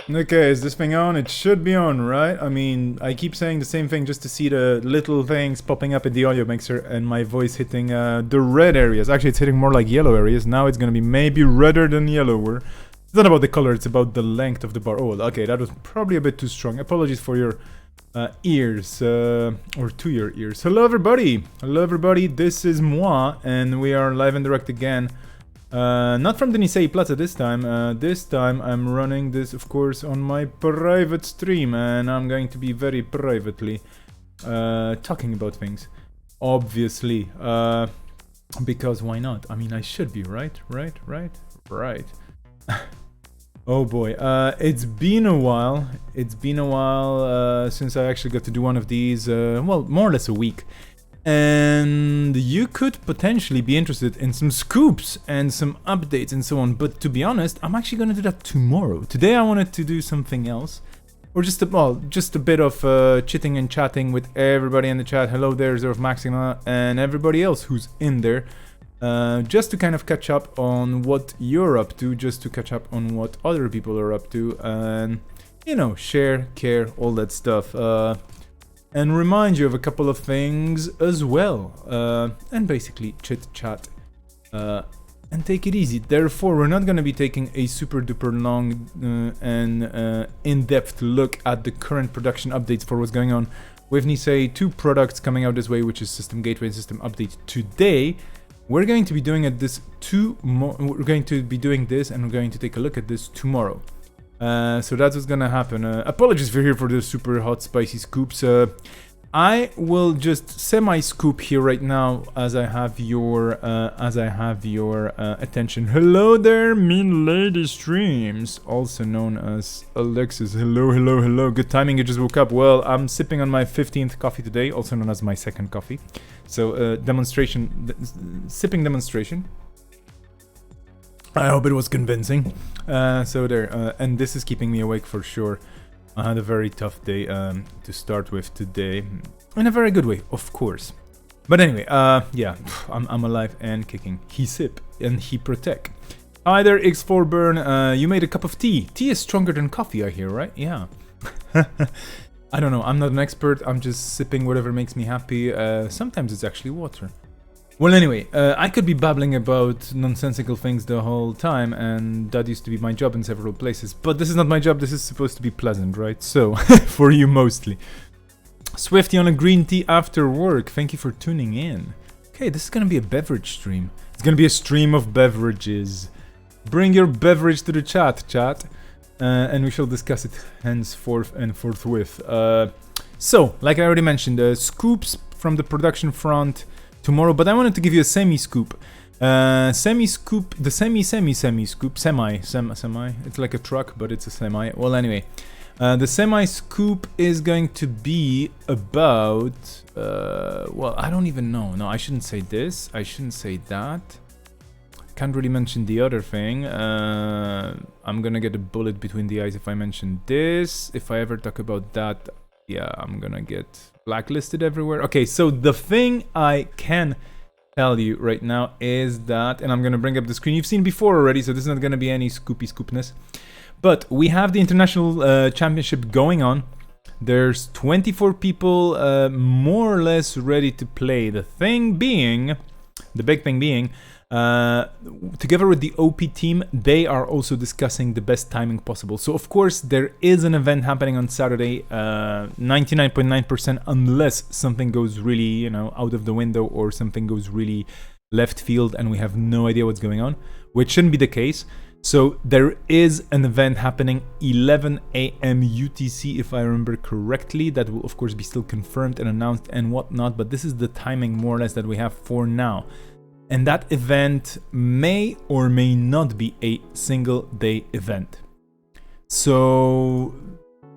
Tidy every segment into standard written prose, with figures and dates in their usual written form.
Okay, is this thing on? It should be on, right? I mean, I keep saying the same thing just to see the little things popping up in the audio mixer and my voice hitting the red areas. Actually, it's hitting more like yellow areas. Now it's gonna be maybe redder than yellower. It's not about the color, it's about the length of the bar. Oh, okay, that was probably a bit too strong. Apologies for your ears, or to your ears. Hello, everybody! Hello, everybody, this is moi, and we are live and direct again. Not from the NISEI Plaza this time. This time I'm running this, of course, on my private stream, and I'm going to be very privately talking about things. Obviously. Because why not? I mean, I should be, right? Right. Oh boy. It's been a while. Since I actually got to do one of these, well, more or less a week. And you could potentially be interested in some scoops and some updates and so on, but to be honest, I'm actually gonna do that tomorrow. Today I wanted to do something else, or just a bit of chitting and chatting with everybody in the chat. Hello there, Zerf Maxima, and everybody else who's in there, just to kind of catch up on what you're up to, just to catch up on what other people are up to, and you know, share, care, all that stuff. And remind you of a couple of things as well, and basically chit-chat, and take it easy. Therefore, we're not going to be taking a super duper long and in-depth look at the current production updates for what's going on with NISEI. 2 products coming out this way, which is System Gateway and System Update today. We're going to be doing this we're going to be doing this, and we're going to take a look at this tomorrow. So that's what's gonna happen. Apologies if you're here for the super hot spicy scoops. I will just semi-scoop here right now as I have your attention. Hello there, mean lady streams, also known as Alexis. Hello. Good timing, you just woke up. Well, I'm sipping on my 15th coffee today, also known as my second coffee. So sipping demonstration. I hope it was convincing. So there, and this is keeping me awake for sure. I had a very tough day to start with today, in a very good way, of course. But anyway, yeah, I'm alive and kicking. He sip and he protect. Hi there, X4 Burn. You made a cup of tea. Tea is stronger than coffee, I hear, right? Yeah. I don't know. I'm not an expert. I'm just sipping whatever makes me happy. Sometimes it's actually water. Well, anyway, I could be babbling about nonsensical things the whole time, and that used to be my job in several places, but this is not my job. This is supposed to be pleasant, right? So, for you mostly. Swifty on a green tea after work. Thank you for tuning in. Okay, this is gonna be a beverage stream. It's gonna be a stream of beverages. Bring your beverage to the chat, and we shall discuss it henceforth and forthwith. So, like I already mentioned, scoops from the production front tomorrow, but I wanted to give you a semi-scoop. Semi-scoop, the semi-scoop, semi. It's like a truck, but it's a semi. Well, anyway, the semi-scoop is going to be about, well, I don't even know. No, I shouldn't say this. I shouldn't say that. Can't really mention the other thing. I'm gonna get a bullet between the eyes if I mention this. If I ever talk about that, yeah, I'm gonna get blacklisted everywhere. Okay, so the thing I can tell you right now is that, and I'm gonna bring up the screen, you've seen before already, so this is not gonna be any scoopness, but we have the international championship going on. There's 24 people more or less ready to play. The big thing being, together with the OP team, they are also discussing the best timing possible. So of course there is an event happening on Saturday, 99.9%, unless something goes really, you know, out of the window, or something goes really left field and we have no idea what's going on, which shouldn't be the case. So there is an event happening 11 a.m. UTC, if I remember correctly. That will of course be still confirmed and announced and whatnot, but this is the timing more or less that we have for now. And that event may or may not be a single day event. So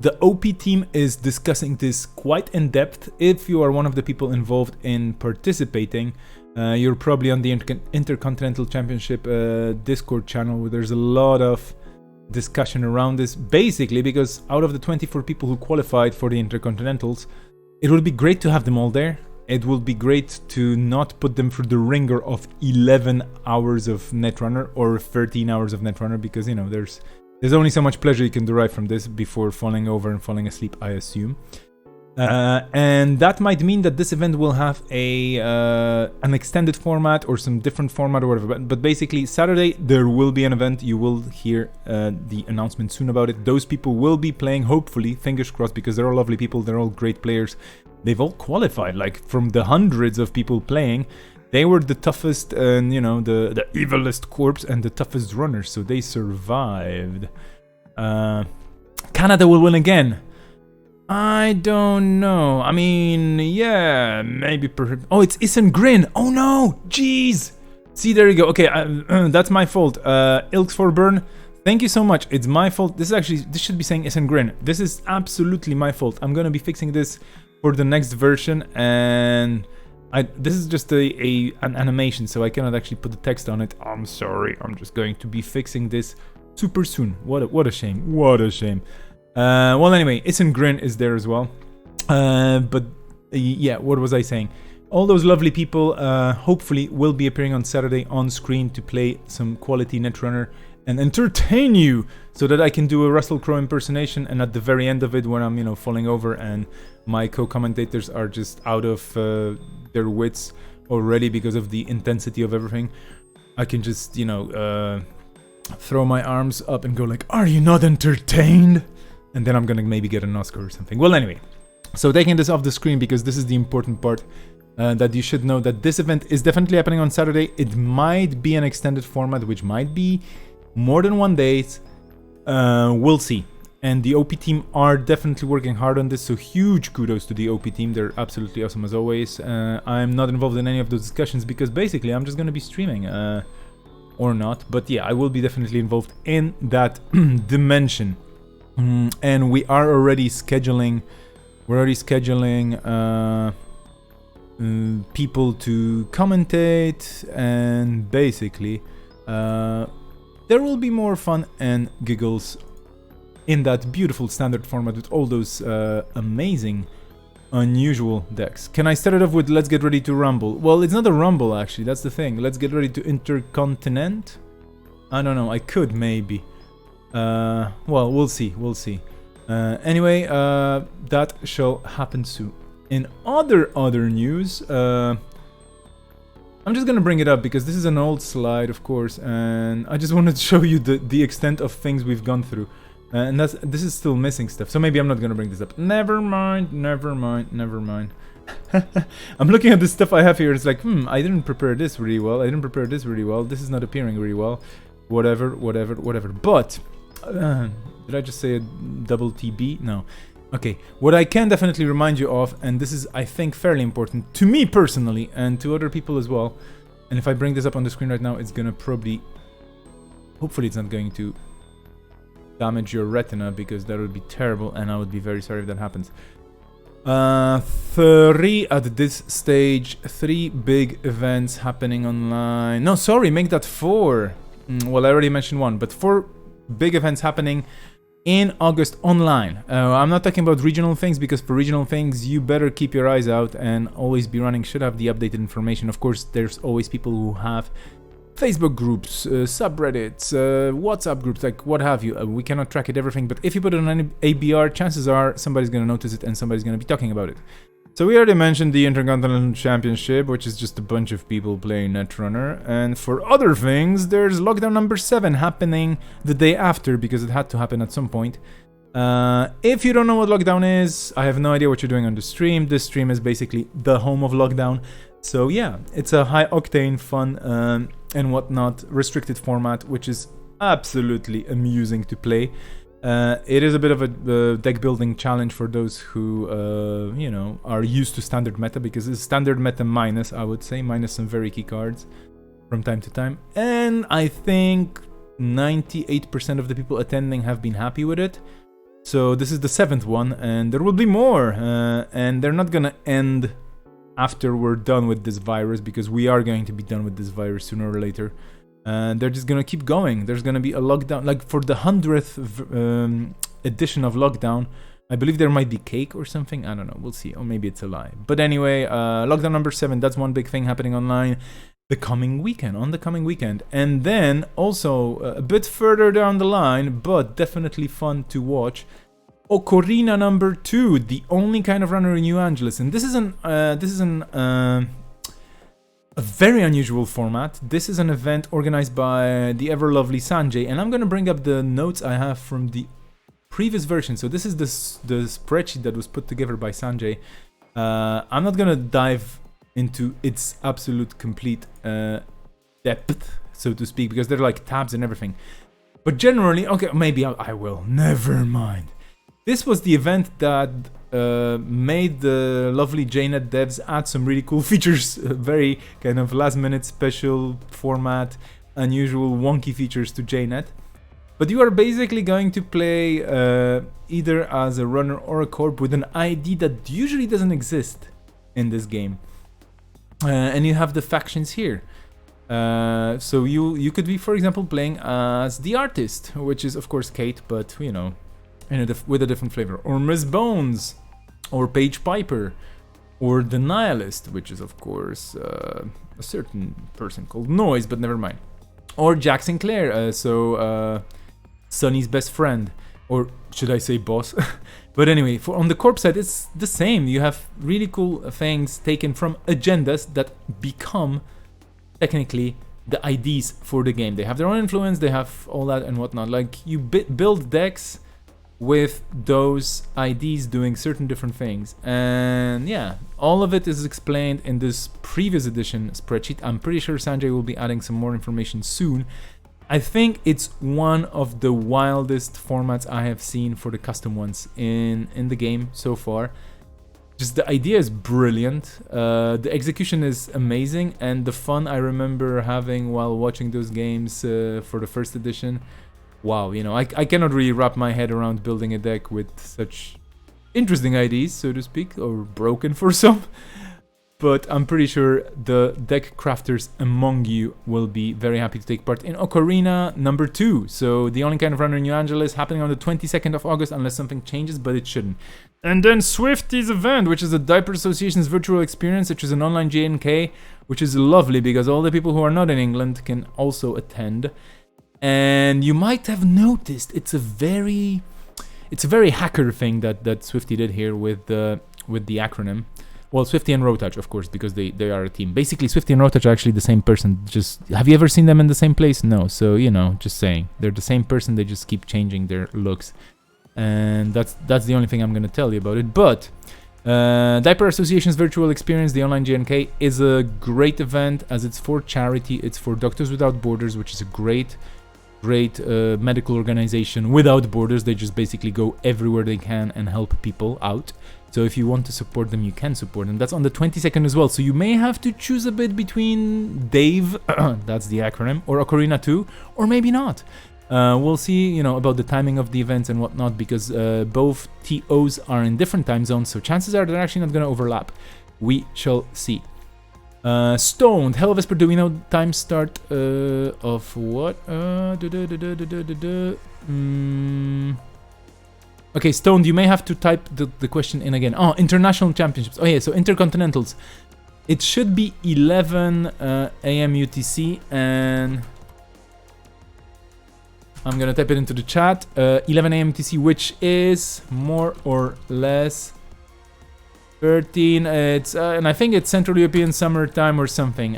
the OP team is discussing this quite in depth. If you are one of the people involved in participating, you're probably on the Intercontinental Championship Discord channel, where there's a lot of discussion around this. Basically, because out of the 24 people who qualified for the Intercontinentals, it would be great to have them all there. It would be great to not put them through the ringer of 11 hours of Netrunner or 13 hours of Netrunner, because, you know, there's There's only so much pleasure you can derive from this before falling over and falling asleep, I assume. And that might mean that this event will have an extended format or some different format or whatever. But basically, Saturday there will be an event. You will hear the announcement soon about it. Those people will be playing, hopefully, fingers crossed, because they're all lovely people. They're all great players. They've all qualified. Like, from the hundreds of people playing, they were the toughest and, you know, the evilest corpse and the toughest runners. So they survived. Canada will win again. I don't know. I mean, yeah, maybe perhaps. Oh, it's Issen Grin. Oh no, jeez. See, there you go. Okay, that's my fault. Ilks for Burn. Thank you so much. It's my fault. This should be saying Issen Grin. This is absolutely my fault. I'm gonna be fixing this for the next version, and this is just an animation, so I cannot actually put the text on it. I'm sorry. I'm just going to be fixing this super soon. What a shame. What a shame. Well, anyway, Issen Grin is there as well. But yeah, what was I saying? All those lovely people hopefully will be appearing on Saturday on screen to play some quality Netrunner and entertain you, so that I can do a Russell Crowe impersonation, and at the very end of it, when I'm, you know, falling over and my co-commentators are just out of their wits already because of the intensity of everything, I can just, you know, throw my arms up and go like, "Are you not entertained?" And then I'm gonna maybe get an Oscar or something. Well, anyway, so taking this off the screen, because this is the important part, that you should know that this event is definitely happening on Saturday. It might be an extended format, which might be more than 1 day. We'll see. And the OP team are definitely working hard on this, so huge kudos to the OP team. They're absolutely awesome as always. I'm not involved in any of those discussions because basically I'm just gonna be streaming, or not. But yeah, I will be definitely involved in that dimension. And we are already scheduling. We're already scheduling people to commentate, and basically there will be more fun and giggles in that beautiful standard format with all those amazing, unusual decks. Can I start it off with Let's Get Ready to Rumble? Well, it's not a Rumble actually. That's the thing. Let's Get Ready to Intercontinent. I don't know. I could maybe. Well, we'll see. We'll see. Anyway, that shall happen soon. In other news, I'm just gonna bring it up because this is an old slide, of course, and I just wanted to show you the extent of things we've gone through. And this is still missing stuff, so maybe I'm not gonna bring this up. Never mind. I'm looking at the stuff I have here. It's like, I didn't prepare this really well. This is not appearing really well. Whatever. But did I just say a double TB? No. Okay, what I can definitely remind you of, and this is, I think, fairly important to me personally and to other people as well, and if I bring this up on the screen right now, it's gonna probably, hopefully it's not going to damage your retina, because that would be terrible, and I would be very sorry if that happens. 3 at this stage, 3 big events happening online. No, sorry, make that 4. Well, I already mentioned 1, but 4 big events happening in August online. I'm not talking about regional things, because for regional things you better keep your eyes out and always be running, should have the updated information. Of course, there's always people who have Facebook groups, subreddits, WhatsApp groups, like what have you. We cannot track it everything, but if you put it on an ABR, chances are somebody's going to notice it and somebody's going to be talking about it. So we already mentioned the Intercontinental Championship, which is just a bunch of people playing Netrunner. And for other things, there's Lockdown number 7 happening the day after, because it had to happen at some point. If you don't know what Lockdown is, I have no idea what you're doing on the stream. This stream is basically the home of Lockdown. So yeah, it's a high-octane, fun, and whatnot, restricted format, which is absolutely amusing to play. It is a bit of a deck-building challenge for those who, you know, are used to standard meta, because it's standard meta minus, I would say, minus some very key cards from time to time. And I think 98% of the people attending have been happy with it. So this is the 7th one, and there will be more. And they're not gonna end after we're done with this virus, because we are going to be done with this virus sooner or later. They're just gonna keep going. There's gonna be a lockdown, like for the 100th edition of Lockdown. I believe there might be cake or something. I don't know. We'll see. Or maybe it's a lie. But anyway, Lockdown number 7. That's one big thing happening online. the coming weekend. And then also a bit further down the line, but definitely fun to watch, Ocarina number 2, the only kind of runner in New Angeles. And this is a very unusual format. This is an event organized by the ever lovely Sanjay, and I'm gonna bring up the notes I have from the previous version. So this is the spreadsheet that was put together by Sanjay. I'm not gonna dive into its absolute complete depth, so to speak, because they're like tabs and everything. But generally, okay, maybe I will. Never mind. This was the event that made the lovely JNet devs add some really cool features, very kind of last-minute special format, unusual wonky features to JNet. But you are basically going to play either as a runner or a corp with an ID that usually doesn't exist in this game. And you have the factions here. So you could be, for example, playing as the artist, which is of course Kate, but you know, with a different flavor, or Miss Bones, or Paige Piper, or the Nihilist, which is of course a certain person called Noise, but never mind, or Jack Sinclair, Sonny's best friend, or should I say boss? But anyway, on the corp side, it's the same. You have really cool things taken from agendas that become technically the IDs for the game. They have their own influence, they have all that and whatnot. Like you build decks with those IDs doing certain different things, and yeah, all of it is explained in this previous edition spreadsheet. I'm pretty sure Sanjay will be adding some more information soon. I think it's one of the wildest formats I have seen for the custom ones in the game so far. Just the idea is brilliant, the execution is amazing, and the fun I remember having while watching those games for the first edition. Wow, you know, I cannot really wrap my head around building a deck with such interesting IDs, so to speak, or broken for some. But I'm pretty sure the deck crafters among you will be very happy to take part in Ocarina number 2. So the only kind of runner in New Angeles, happening on the 22nd of August, unless something changes, but it shouldn't. And then Swifty's event, which is the Diaper Association's virtual experience, which is an online JNK, which is lovely because all the people who are not in England can also attend. And you might have noticed it's a very hacker thing that Swifty did here with the acronym. Well, Swifty and Rotouch, of course, because they are a team. Basically, Swifty and Rotouch are actually the same person. Just have you ever seen them in the same place? No. So you know, just saying, they're the same person. They just keep changing their looks, and that's the only thing I'm gonna tell you about it. But Diaper Association's virtual experience, the online JNK, is a great event as it's for charity. It's for Doctors Without Borders, which is a great medical organization without borders. They just basically go everywhere they can and help people out. So if you want to support them, you can support them. That's on the 22nd as well. So you may have to choose a bit between Dave, that's the acronym, or Ocarina 2, or maybe not. We'll see, you know, about the timing of the events and whatnot, because both TOs are in different time zones, so chances are they're actually not going to overlap. We shall see. Stoned, Hello Vesper, do we know time start of what? Okay, Stoned, you may have to type the question in again. Oh, international championships. Oh yeah, so intercontinentals. It should be 11 AM UTC, and I'm gonna type it into the chat. 11 AM UTC, which is more or less 13. It's and I think it's Central European Summer Time or something.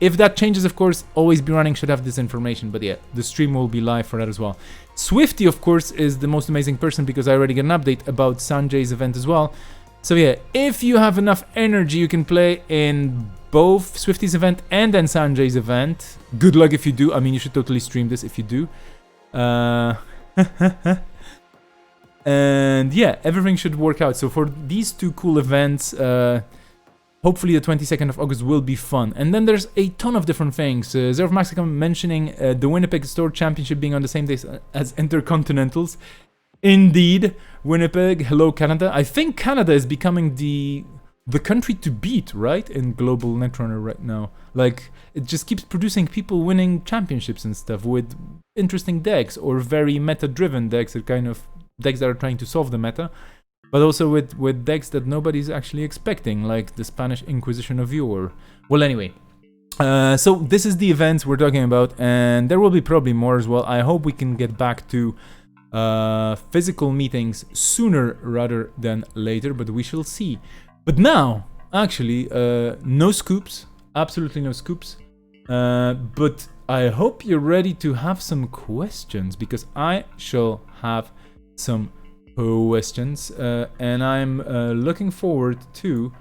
If that changes, of course, Always Be Running should have this information. But yeah, the stream will be live for that as well. Swifty, of course, is the most amazing person because I already got an update about Sanjay's event as well. So yeah, if you have enough energy, you can play in both Swifty's event and then Sanjay's event. Good luck if you do. I mean, you should totally stream this if you do. And yeah, everything should work out. So for these two cool events, hopefully the 22nd of August will be fun. And then there's a ton of different things. Zerf Maxicum mentioning the Winnipeg Store Championship being on the same day as Intercontinentals. Indeed, Winnipeg, hello Canada. I think Canada is becoming the country to beat, right? In global Netrunner right now. Like, it just keeps producing people winning championships and stuff with interesting decks or very meta-driven decks, that kind of decks that are trying to solve the meta. But also with decks that nobody's actually expecting, like the Spanish Inquisition of Yore. Well, anyway, So this is the events we're talking about, and there will be probably more as well. I hope we can get back to physical meetings sooner rather than later, but we shall see. But now, actually, no scoops, absolutely no scoops. But I hope you're ready to have some questions, because I shall have some questions, and I'm looking forward to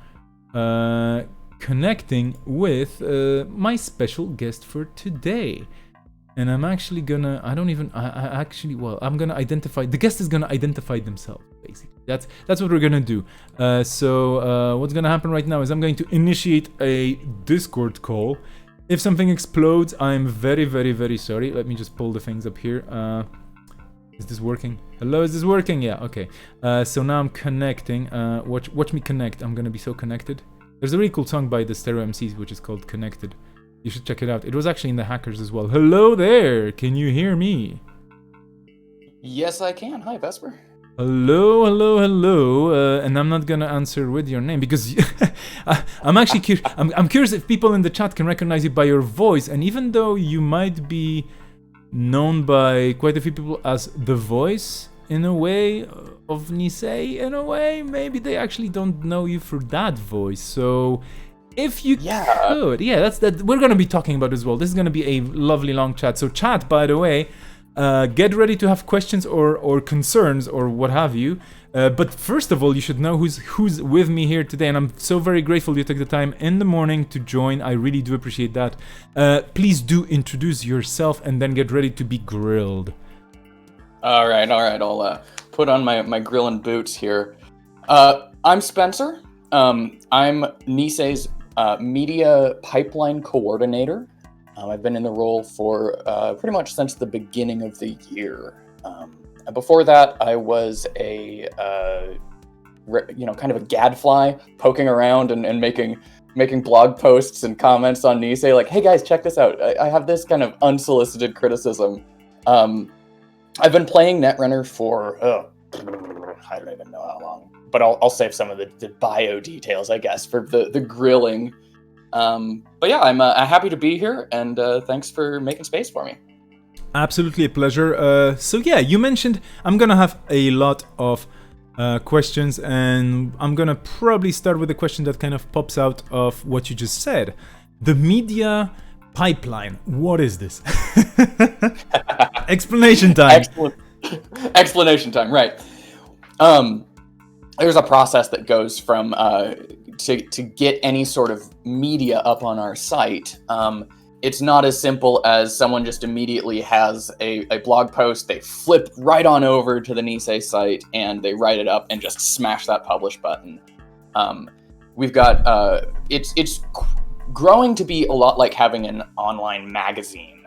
connecting with my special guest for today. And I'm actually gonna, I'm gonna identify, the guest is gonna identify themselves, basically. That's what we're gonna do. So what's gonna happen right now is I'm going to initiate a Discord call. If something explodes, I'm very, very, very sorry. Let me just pull the things up here. Is this working? Hello, is this working? Yeah, okay. So now I'm connecting. Watch me connect. I'm gonna be so connected. There's a really cool song by the Stereo MCs which is called Connected. You should check it out. It was actually in the Hackers as well. Hello there! Can you hear me? Yes, I can. Hi, Vesper. Hello, hello, hello. And I'm not gonna answer with your name because I'm actually curious. I'm curious if people in the chat can recognize you by your voice. And even though you might be known by quite a few people as the voice, in a way, of NISEI, in a way, maybe they actually don't know you for that voice. So if you could, that's we're gonna be talking about as well. This is gonna be a lovely long chat. So chat, by the way, get ready to have questions or concerns or what have you. But first of all, you should know who's with me here today, and I'm so very grateful you took the time in the morning to join. I really do appreciate that. Please do introduce yourself and then get ready to be grilled. All right. I'll put on my grilling boots here. I'm Spencer. I'm NISEI's media pipeline coordinator. I've been in the role for pretty much since the beginning of the year. Before that, I was a kind of a gadfly, poking around and making blog posts and comments on NISEI, like, hey guys, check this out. I have this kind of unsolicited criticism. I've been playing Netrunner for I don't even know how long, but I'll save some of the bio details, I guess, for the grilling. But yeah, I'm happy to be here, and thanks for making space for me. Absolutely a pleasure. So yeah, you mentioned I'm gonna have a lot of questions, and I'm gonna probably start with a question that kind of pops out of what you just said. The media pipeline. What is this? Explanation time. Explanation time, right. There's a process that goes from to get any sort of media up on our site. It's not as simple as someone just immediately has a blog post, they flip right on over to the NISEI site and they write it up and just smash that publish button. We've got it's growing to be a lot like having an online magazine,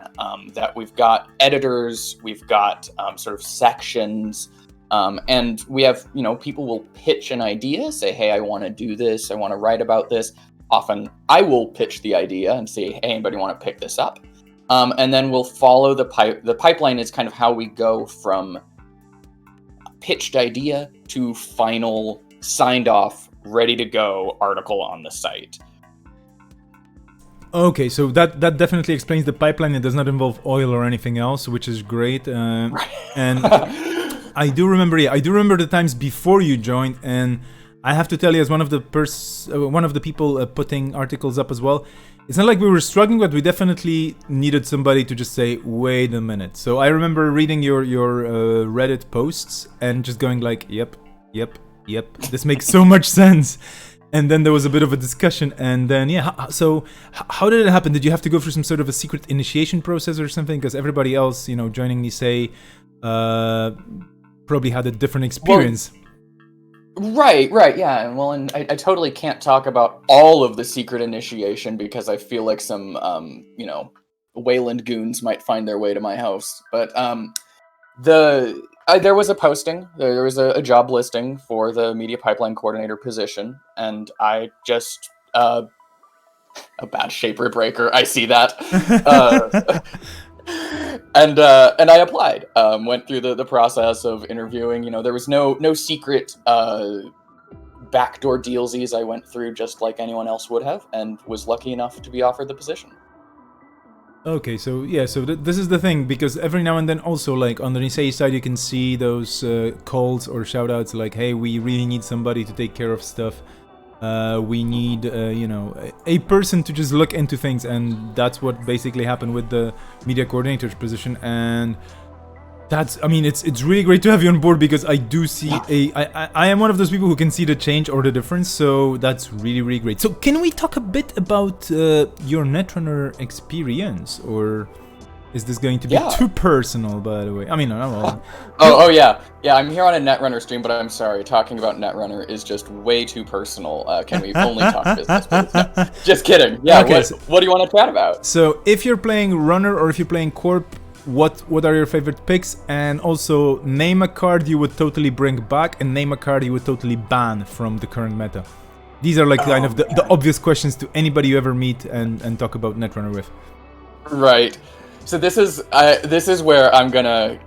that we've got editors, we've got sort of sections, and we have, people will pitch an idea, say, hey, I want to do this, I want to write about this. Often I will pitch the idea and say, hey, anybody want to pick this up? And then we'll follow the pipeline is kind of how we go from pitched idea to final signed off, ready to go article on the site. Okay, so that definitely explains the pipeline. It does not involve oil or anything else, which is great. And I do remember the times before you joined, and I have to tell you, as one of the people putting articles up as well, it's not like we were struggling, but we definitely needed somebody to just say, wait a minute. So I remember reading your Reddit posts and just going like, yep, this makes so much sense. And then there was a bit of a discussion, and then so how did it happen? Did you have to go through some sort of a secret initiation process or something? Because everybody else, joining NISEI, probably had a different experience. Well, right, yeah. And I totally can't talk about all of the secret initiation because I feel like some Wayland goons might find their way to my house. But there was a posting, there was a job listing for the media pipeline coordinator position, and I just a bad shaper breaker. I see that, and I applied. Went through the process of interviewing. There was no secret backdoor dealsies I went through, just like anyone else would have, and was lucky enough to be offered the position. Okay, so yeah, so this is the thing, because every now and then also, like, on the Nisei side, you can see those calls or shoutouts like, hey, we really need somebody to take care of stuff. We need, a person to just look into things, and that's what basically happened with the media coordinator's position. And it's really great to have you on board, because I do see I am one of those people who can see the change or the difference, so that's really, really great. So can we talk a bit about your Netrunner experience, or is this going to be too personal, by the way? I mean, yeah. I'm here on a Netrunner stream, but I'm sorry, talking about Netrunner is just way too personal. Can we only talk business, please? No, just kidding. Yeah, okay, what do you want to chat about? So if you're playing Runner or if you're playing Corp, what are your favorite picks? And also name a card you would totally bring back, and name a card you would totally ban from the current meta. These are like kind of the obvious questions to anybody you ever meet and talk about Netrunner with. Right. So this is where I'm gonna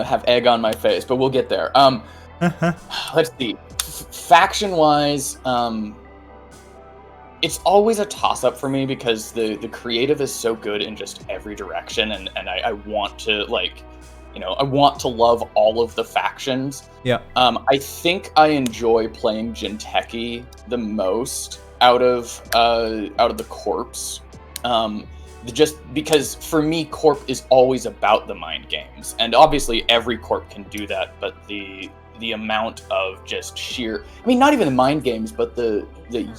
have egg on my face, but we'll get there. Let's see. Faction wise, it's always a toss-up for me, because the creative is so good in just every direction, and I want to, like, I want to love all of the factions. Yeah. I think I enjoy playing Jinteki the most out of the corps. Just because for me, Corp is always about the mind games, and obviously every Corp can do that, but the amount of just sheer, I mean, not even the mind games, but the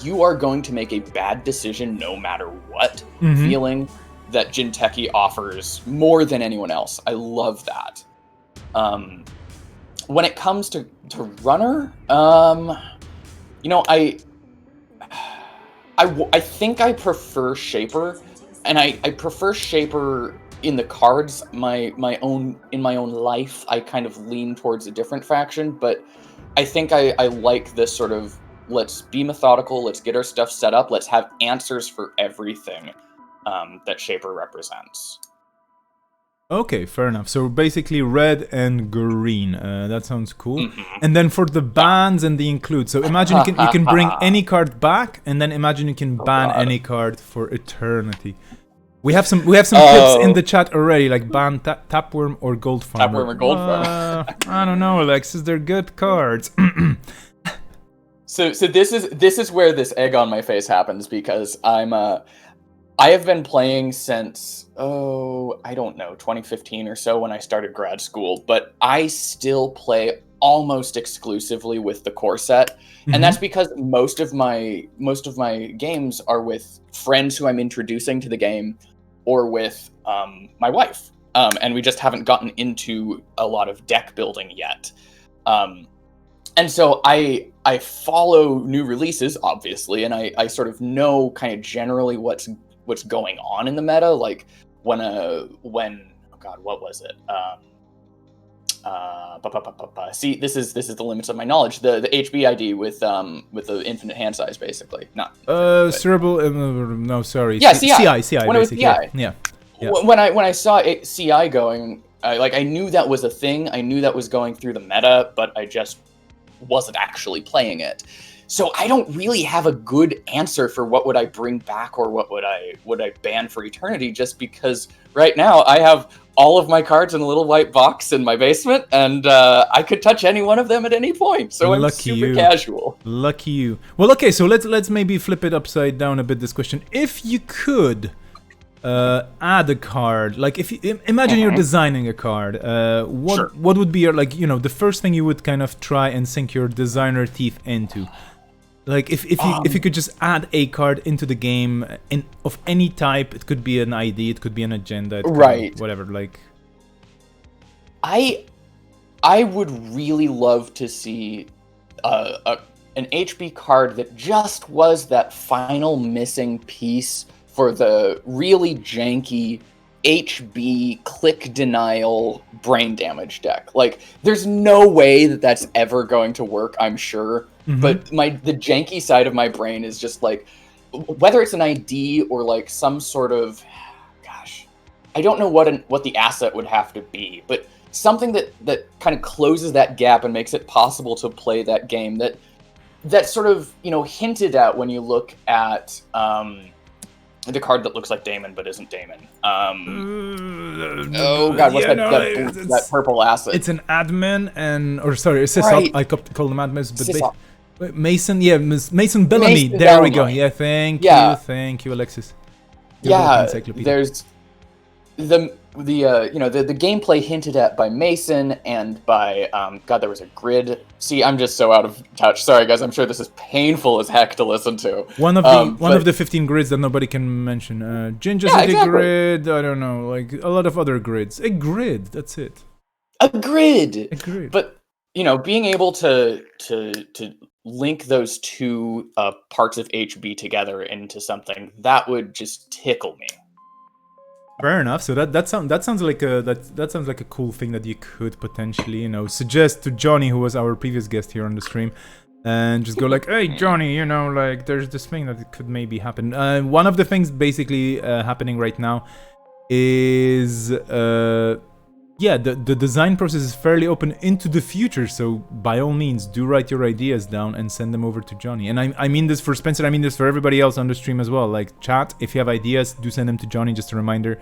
you are going to make a bad decision no matter what feeling that Jinteki offers more than anyone else. I love that. When it comes to Runner, I think I prefer Shaper, and I prefer Shaper in the cards. In my own life, I kind of lean towards a different faction, but I think I like this sort of, let's be methodical, let's get our stuff set up, let's have answers for everything that Shaper represents. Okay, fair enough. So basically red and green. That sounds cool. And then for the bans and the include. So imagine you can bring any card back, and then imagine you can ban any card for eternity. We have some tips in the chat already, like ban Tapworm or Gold Farmer. Tapworm or Gold Farmer. I don't know, Alexis. They're good cards. So this is where this egg on my face happens, because I have been playing since, I don't know, 2015 or so, when I started grad school, but I still play almost exclusively with the core set. And that's because most of my games are with friends who I'm introducing to the game, or with my wife. And we just haven't gotten into a lot of deck building yet. And so I follow new releases, obviously, and I sort of know kind of generally what's going on in the meta. Like when oh god, what was it? See, this is the limits of my knowledge. The HB ID with the infinite hand size, basically. Not Cerebral. No, sorry. Yeah, CI. When basically. It was CI. Yeah. When I saw CI going, I knew that was a thing. I knew that was going through the meta, but I just wasn't actually playing it. So I don't really have a good answer for what would I bring back, or what would I ban for eternity, just because right now I have all of my cards in a little white box in my basement, and I could touch any one of them at any point. So I'm super casual. Lucky you. Well, okay, so let's maybe flip it upside down a bit, this question. If you could add a card, like if you imagine you're designing a card, what would be your, like, the first thing you would kind of try and sink your designer teeth into? Like if you could just add a card into the game of any type, it could be an ID, it could be an agenda, it could be whatever. Like, I would really love to see an HB card that just was that final missing piece for the really janky HB click denial brain damage deck. Like, there's no way that that's ever going to work, I'm sure. But the janky side of my brain is just like, whether it's an ID or like some sort of, gosh, I don't know what the asset would have to be, but something that kind of closes that gap and makes it possible to play that game that sort of, hinted at when you look at the card that looks like Damon but isn't Damon. Oh God, what's yeah, that purple acid? It's an admin sorry, it's Right. I call them admins, Sysop. but Mason, yeah, Mason Bellamy. Mason There we go. Bellamy. Yeah, thank you, Alexis. You're both encyclopedia. There's the gameplay hinted at by Mason and by God, there was a grid. See, I'm just so out of touch. Sorry, guys. I'm sure this is painful as heck to listen to. One of the 15 grids that nobody can mention. Ginger City grid. I don't know, like a lot of other grids. A grid. That's it. A grid. A grid. But being able to link those two parts of HB together into something that would just tickle me. Fair enough. So that sounds like a cool thing that you could potentially suggest to Johnny, who was our previous guest here on the stream, and just go like, hey Johnny, like there's this thing that could maybe happen. One of the things basically happening right now is the design process is fairly open into the future, so by all means do write your ideas down and send them over to Johnny. And I mean this for Spencer, I mean this for everybody else on the stream as well. Like, chat, if you have ideas, do send them to Johnny. Just a reminder,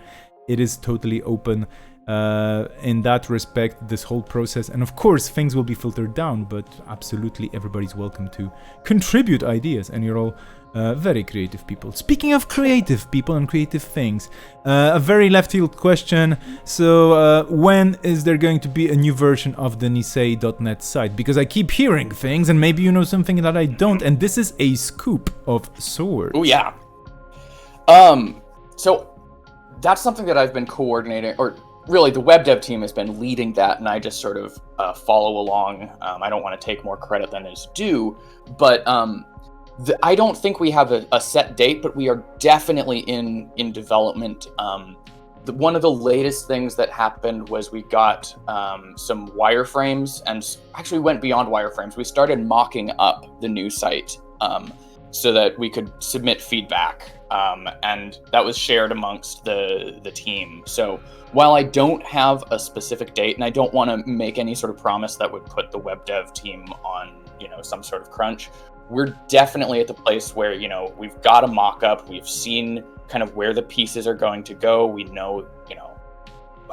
it is totally open in that respect, this whole process. And of course things will be filtered down, but absolutely everybody's welcome to contribute ideas, and you're all very creative people. Speaking of creative people and creative things, a very left field question. So when is there going to be a new version of the Nisei.net site? Because I keep hearing things, and maybe you know something that I don't, and this is a scoop of sorts. Oh yeah. So that's something that I've been coordinating, or really the web dev team has been leading that, and I just sort of follow along. I don't want to take more credit than is due, but I don't think we have a set date, but we are definitely in development. One of the latest things that happened was we got some wireframes, and actually went beyond wireframes. We started mocking up the new site so that we could submit feedback, and that was shared amongst the team. So while I don't have a specific date, and I don't want to make any sort of promise that would put the web dev team on some sort of crunch, we're definitely at the place where, we've got a mock-up, we've seen kind of where the pieces are going to go, we know,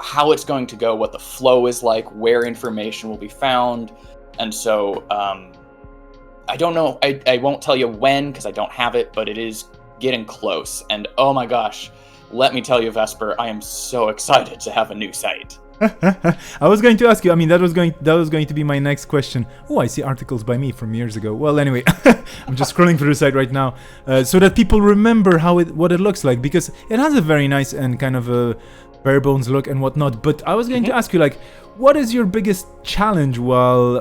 how it's going to go, what the flow is like, where information will be found. And so I don't know, I won't tell you when, because I don't have it, but it is getting close. And oh my gosh, let me tell you, Vesper, I am so excited to have a new site. I was going to ask you. I mean, that was going to be my next question. Oh, I see articles by me from years ago. Well, anyway, I'm just scrolling through the site right now, so that people remember what it looks like, because it has a very nice and kind of a bare bones look and whatnot. But I was going to ask you, like, what is your biggest challenge while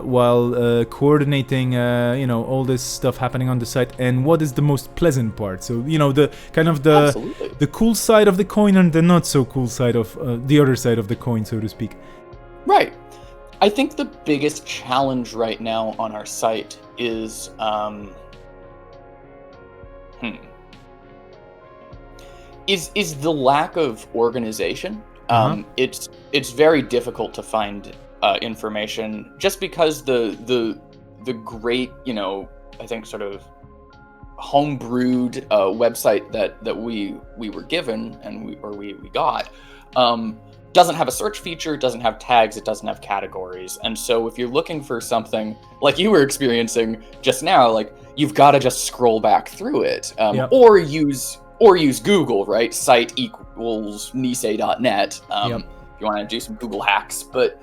coordinating, all this stuff happening on the site, and what is the most pleasant part? So, the kind of the cool side of the coin and the not so cool side of the other side of the coin, so to speak. Right. I think the biggest challenge right now on our site is is the lack of organization. It's very difficult to find information, just because the great, I think sort of homebrewed website that we were given and we got doesn't have a search feature, doesn't have tags, it doesn't have categories. And so if you're looking for something like you were experiencing just now, like, you've got to just scroll back through it, or use Google, right? Site equals Nisei.net. If you want to do some Google hacks, but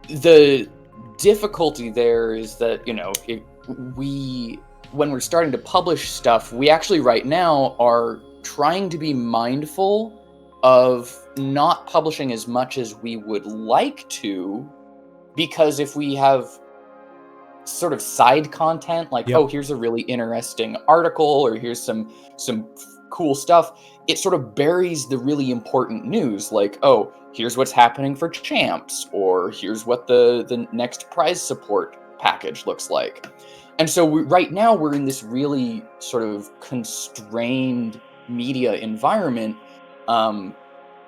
the difficulty there is that, when we're starting to publish stuff, we actually right now are trying to be mindful of not publishing as much as we would like to, because if we have sort of side content, like, oh, here's a really interesting article, or here's some cool stuff, it sort of buries the really important news, like, oh, here's what's happening for champs, or here's what the next prize support package looks like. And so right now we're in this really sort of constrained media environment,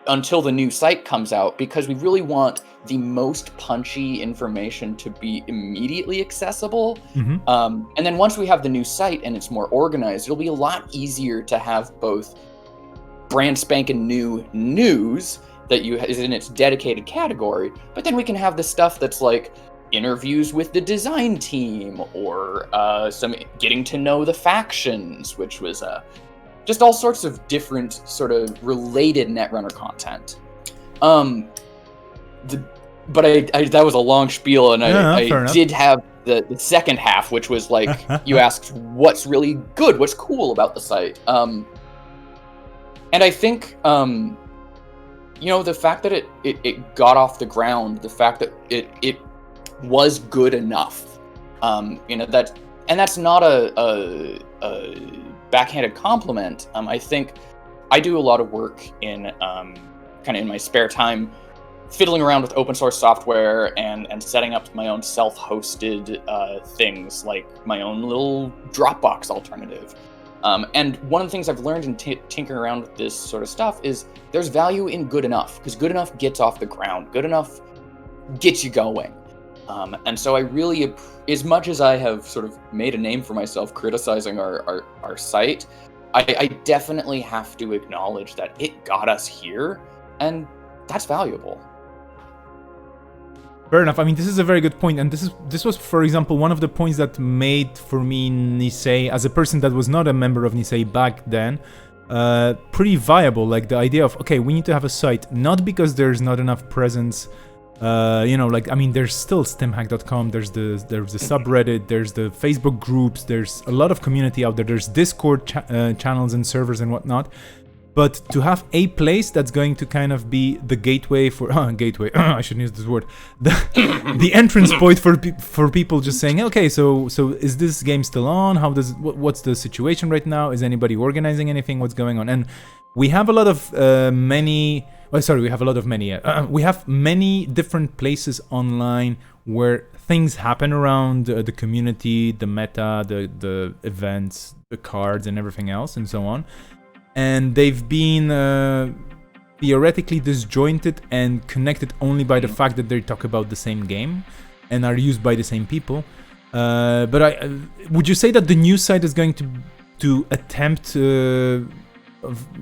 until the new site comes out, because we really want the most punchy information to be immediately accessible. And then once we have the new site and it's more organized, it'll be a lot easier to have both brand spanking new news that is in its dedicated category, but then we can have the stuff that's like interviews with the design team, or some getting to know the factions, which was just all sorts of different sort of related Netrunner content. But that was a long spiel, and I did have the second half, which was like, you asked what's really good, what's cool about the site. And I think, the fact that it got off the ground, the fact that it was good enough, that's not a backhanded compliment. I think I do a lot of work in kind of in my spare time, fiddling around with open source software and setting up my own self-hosted things, like my own little Dropbox alternative. And one of the things I've learned in tinkering around with this sort of stuff is there's value in good enough, because good enough gets off the ground. Good enough gets you going. And so I really, as much as I have sort of made a name for myself criticizing our site, I definitely have to acknowledge that it got us here, and that's valuable. Fair enough. I mean, this is a very good point, and this was, for example, one of the points that made for me NISEI, as a person that was not a member of NISEI back then, pretty viable. Like the idea of, okay, we need to have a site, not because there's not enough presence. There's still stimhack.com, there's the subreddit, there's the Facebook groups, there's a lot of community out there, there's Discord channels and servers and whatnot. But to have a place that's going to kind of be the gateway for I shouldn't use this word, the entrance point for people just saying, okay, so is this game still on? What's the situation right now? Is anybody organizing anything? What's going on? And we have a lot of we have many different places online where things happen around the community, the meta, the events, the cards, and everything else, and so on. And they've been theoretically disjointed and connected only by the fact that they talk about the same game and are used by the same people. But would you say that the new site is going to attempt of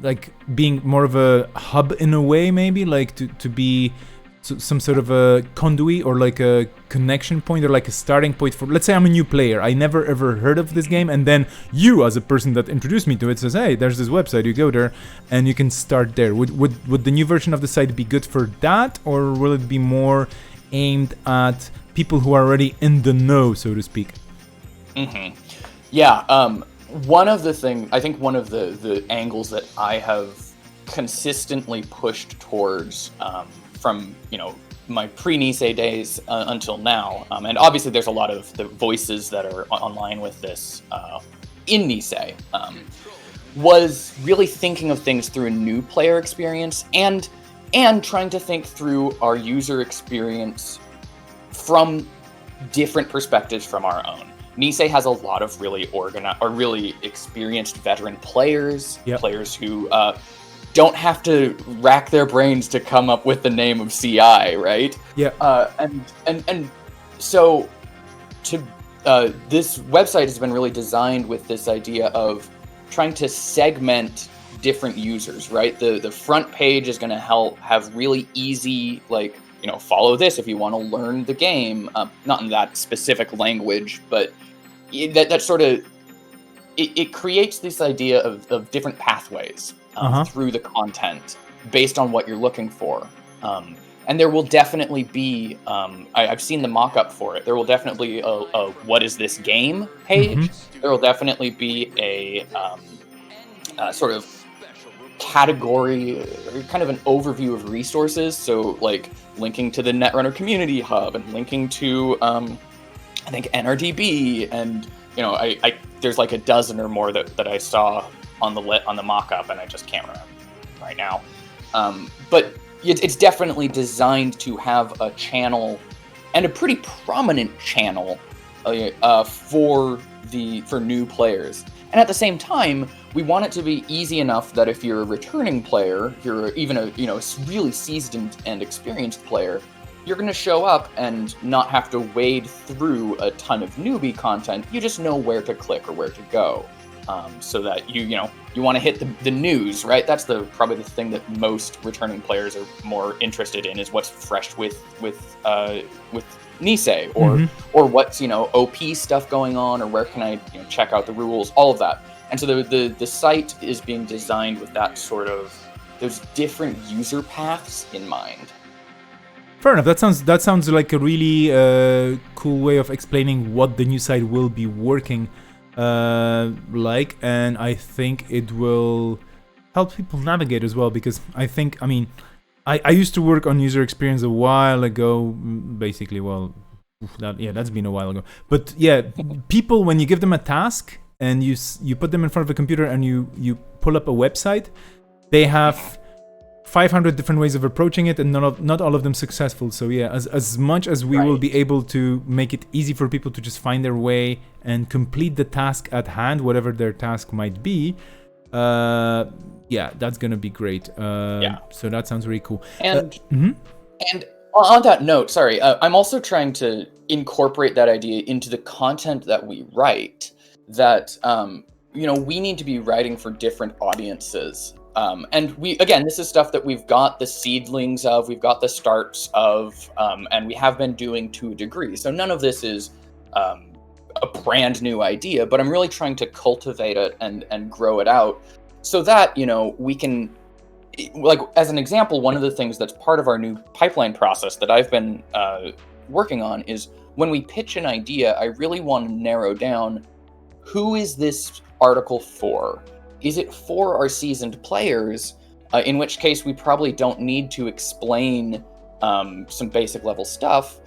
like being more of a hub in a way, maybe like to be some sort of a conduit, or like a connection point, or like a starting point for, let's say I'm a new player, I never ever heard of this game, and then you, as a person that introduced me to it, says, hey, there's this website, you go there and you can start there. Would the new version of the site be good for that, or will it be more aimed at people who are already in the know, so to speak? Yeah. One of the angles that I have consistently pushed towards from my pre-NISEI days until now, and obviously there's a lot of the voices that are online with this in NISEI, was really thinking of things through a new player experience, and trying to think through our user experience from different perspectives from our own. NISEI has a lot of really experienced veteran players, players who don't have to rack their brains to come up with the name of CI, right? Yeah. And so this website has been really designed with this idea of trying to segment different users, right? The front page is going to have really easy, like, follow this if you want to learn the game. Not in that specific language, but that sort of, it creates this idea of different pathways through the content based on what you're looking for. And there will definitely be, I've seen the mock-up for it, there will definitely be a what is this game page. There will definitely be a sort of category, or kind of an overview of resources. So like linking to the Netrunner community hub and linking to, I think, NRDB, and there's like a dozen or more that I saw on the mock-up, and I just can't remember right now. But it's definitely designed to have a channel, and a pretty prominent channel, for new players. And at the same time, we want it to be easy enough that if you're a returning player, you're even a really seasoned and experienced player, you're going to show up and not have to wade through a ton of newbie content. You just know where to click or where to go, so that you want to hit the news, right? That's probably the thing that most returning players are more interested in, is what's fresh with NISEI, or what's OP stuff going on, or where can I check out the rules, all of that. And so the site is being designed with that sort of those different user paths in mind. Fair enough. That sounds like a really cool way of explaining what the new site will be working like, and I think it will help people navigate as well, because I used to work on user experience a while ago, basically. Well, that's been a while ago. But yeah, people, when you give them a task and you put them in front of a computer and you pull up a website, they have 500 different ways of approaching it, and not all of them successful. So yeah, as much as we will be able to make it easy for people to just find their way and complete the task at hand, whatever their task might be, that's gonna be great. So that sounds really cool. And on that note, sorry, I'm also trying to incorporate that idea into the content that we write. That we need to be writing for different audiences. And this is stuff that we've got the seedlings of, we've got the starts of, and we have been doing to a degree. So none of this is a brand new idea, but I'm really trying to cultivate it and grow it out so that, we can, like, as an example, one of the things that's part of our new pipeline process that I've been working on is when we pitch an idea, I really want to narrow down, who is this article for? Is it for our seasoned players, in which case we probably don't need to explain some basic level stuff?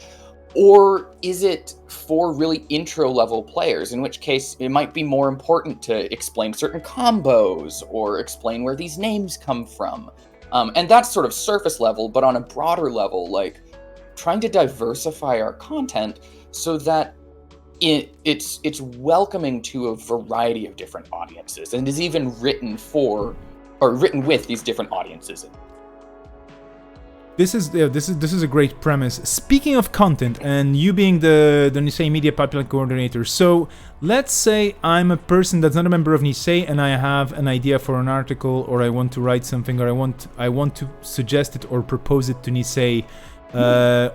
Or is it for really intro level players, in which case it might be more important to explain certain combos or explain where these names come from? And that's sort of surface level, but on a broader level, like trying to diversify our content so that it's welcoming to a variety of different audiences, and is even written with these different audiences. This is a great premise. Speaking of content, and you being the NISEI Media Pipeline Coordinator, so let's say I'm a person that's not a member of NISEI and I have an idea for an article, or I want to write something, or I want to suggest it or propose it to NISEI.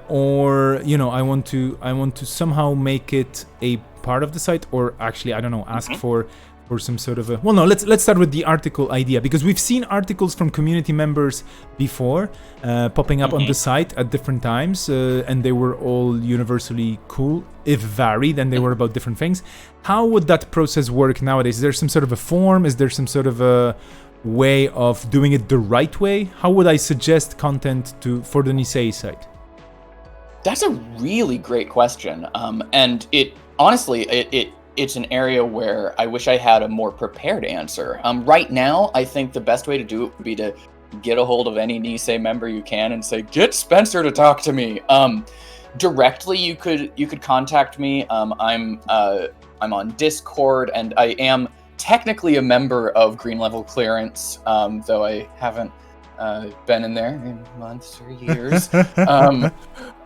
Or I want to somehow make it a part of the site, or actually ask for some sort of let's start with the article idea, because we've seen articles from community members before popping up on the site at different times, and they were all universally cool, if varied, and they were about different things. How would that process work nowadays? Is there some sort of a form? Is there some sort of a way of doing it the right way? How would I suggest content for the NISEI site? That's a really great question, and it's an area where I wish I had a more prepared answer. Right now, I think the best way to do it would be to get a hold of any NISEI member you can and say, "Get Spencer to talk to me." Directly, you could contact me. I'm on Discord, and I am technically a member of Green Level Clearance, though I haven't been in there in months or years.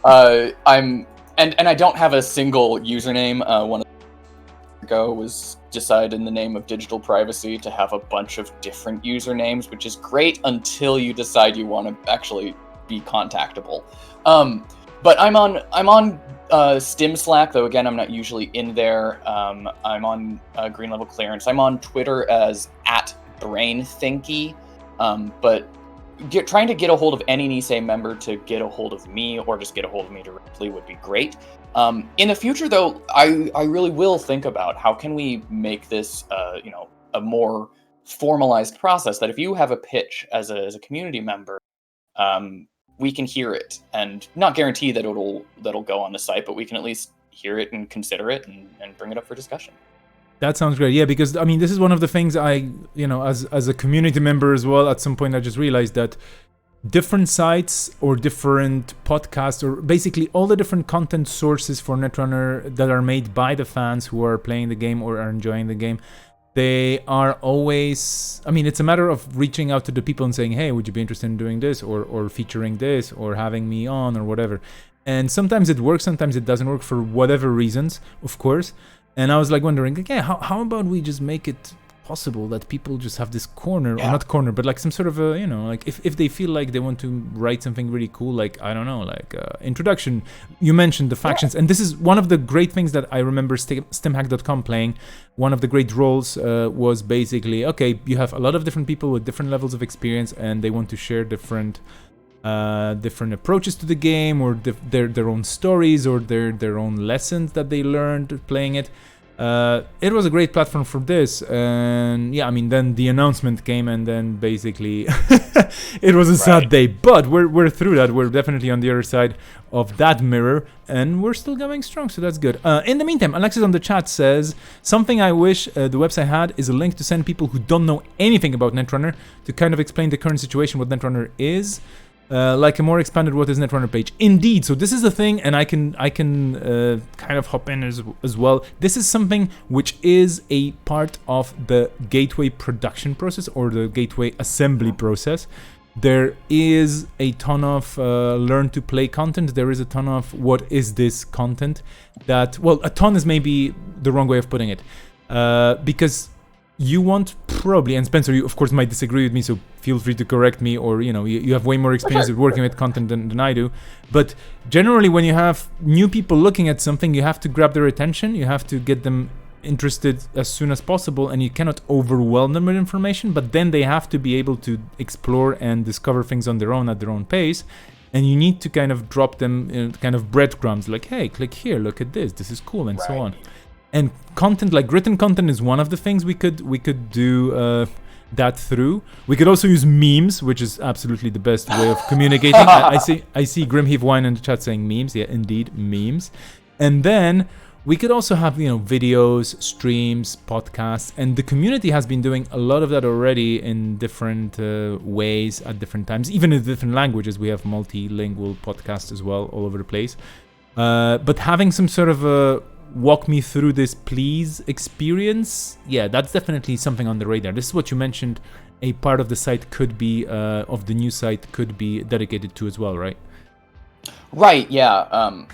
I don't have a single username. One ago was decided in the name of digital privacy to have a bunch of different usernames, which is great until you decide you want to actually be contactable. But I'm on Stim Slack, though again I'm not usually in there. I'm on Green Level Clearance. I'm on Twitter as @BrainThinky, but trying to get a hold of any NISEI member to get a hold of me, or just get a hold of me directly, would be great. In the future, though, I really will think about how can we make this a more formalized process, that if you have a pitch as a community member, we can hear it, and not guarantee that that'll go on the site, but we can at least hear it and consider it and bring it up for discussion. That sounds great. Yeah, because this is one of the things as a community member as well, at some point I just realized that different sites or different podcasts, or basically all the different content sources for Netrunner that are made by the fans who are playing the game or are enjoying the game, they are always, I mean, it's a matter of reaching out to the people and saying, hey, would you be interested in doing this or featuring this or having me on or whatever. And sometimes it works, sometimes it doesn't work for whatever reasons, of course. And I was like wondering, like, yeah, how about we just make it possible that people just have this corner, or not corner, but like some sort of a, you know, like if they feel like they want to write something really cool, like, I don't know, like introduction. You mentioned the factions, and this is one of the great things that I remember stemhack.com playing. One of the great roles was basically, okay, you have a lot of different people with different levels of experience, and they want to share different approaches to the game, or their own stories, or their own lessons that they learned playing it. It was a great platform for this, and yeah, I mean, then the announcement came, and then basically it was a sad day. But we're through that. We're definitely on the other side of that mirror, and we're still going strong, so that's good. In the meantime, Alexis on the chat says, something I wish the website had is a link to send people who don't know anything about Netrunner to kind of explain the current situation, what Netrunner is. Like a more expanded what is Netrunner page. Indeed, so this is the thing, and I can kind of hop in as well. This is something which is a part of the gateway production process, or the gateway assembly process. There is a ton of learn to play content. There is a ton of what is this content that, well, a ton is maybe the wrong way of putting it, because you want probably, and Spencer, you of course might disagree with me, so feel free to correct me, or you know, you have way more experience with working with content than I do. But generally, when you have new people looking at something, you have to grab their attention, you have to get them interested as soon as possible, and you cannot overwhelm them with information, but then they have to be able to explore and discover things on their own at their own pace. And you need to kind of drop them in kind of breadcrumbs, like, hey, click here, look at this is cool, and so on. And content, like written content, is one of the things we could do that through. We could also use memes, which is absolutely the best way of communicating. I see Grimheave Wine in the chat saying memes. Yeah, indeed, memes. And then we could also have, you know, videos, streams, podcasts, and the community has been doing a lot of that already in different ways at different times, even in different languages. We have multilingual podcasts as well, all over the place. But having some sort of a walk me through this please experience, yeah, that's definitely something on the radar. This is what you mentioned, a part of the site could be of the new site could be dedicated to as well, right? Right, yeah.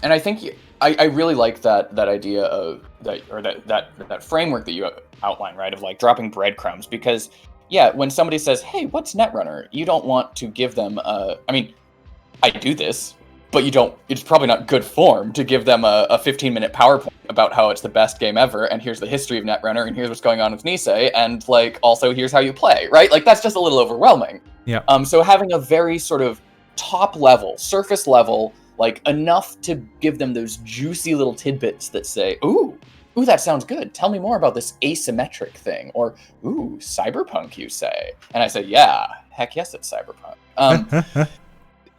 And I think I really like that idea of that framework that you outline, right, of like dropping breadcrumbs, because yeah, when somebody says, hey, what's Netrunner, you don't want to give them I mean, I do this, but you don't, it's probably not good form to give them a 15-minute PowerPoint about how it's the best game ever, and here's the history of Netrunner, and here's what's going on with NISEI, and like also here's how you play, right? Like that's just a little overwhelming. Yeah. So having a very sort of top level, surface level, like enough to give them those juicy little tidbits that say, ooh, that sounds good. Tell me more about this asymmetric thing, or ooh, cyberpunk, you say? And I say, yeah, heck yes, it's cyberpunk.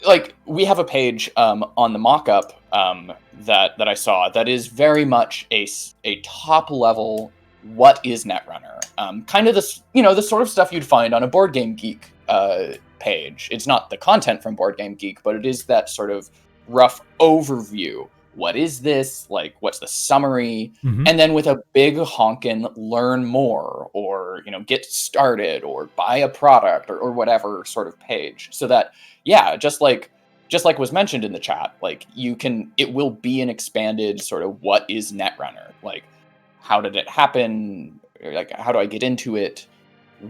Like we have a page on the mock-up that I saw that is very much a top level what is Netrunner, kind of this, you know, the sort of stuff you'd find on a Board Game Geek page. It's not the content from Board Game Geek, but it is that sort of rough overview. What is this? Like, what's the summary? Mm-hmm. And then with a big honkin' learn more, or, you know, get started, or buy a product, or whatever sort of page. So that, yeah, just like was mentioned in the chat, like it will be an expanded sort of what is Netrunner? Like, how did it happen? Like, how do I get into it?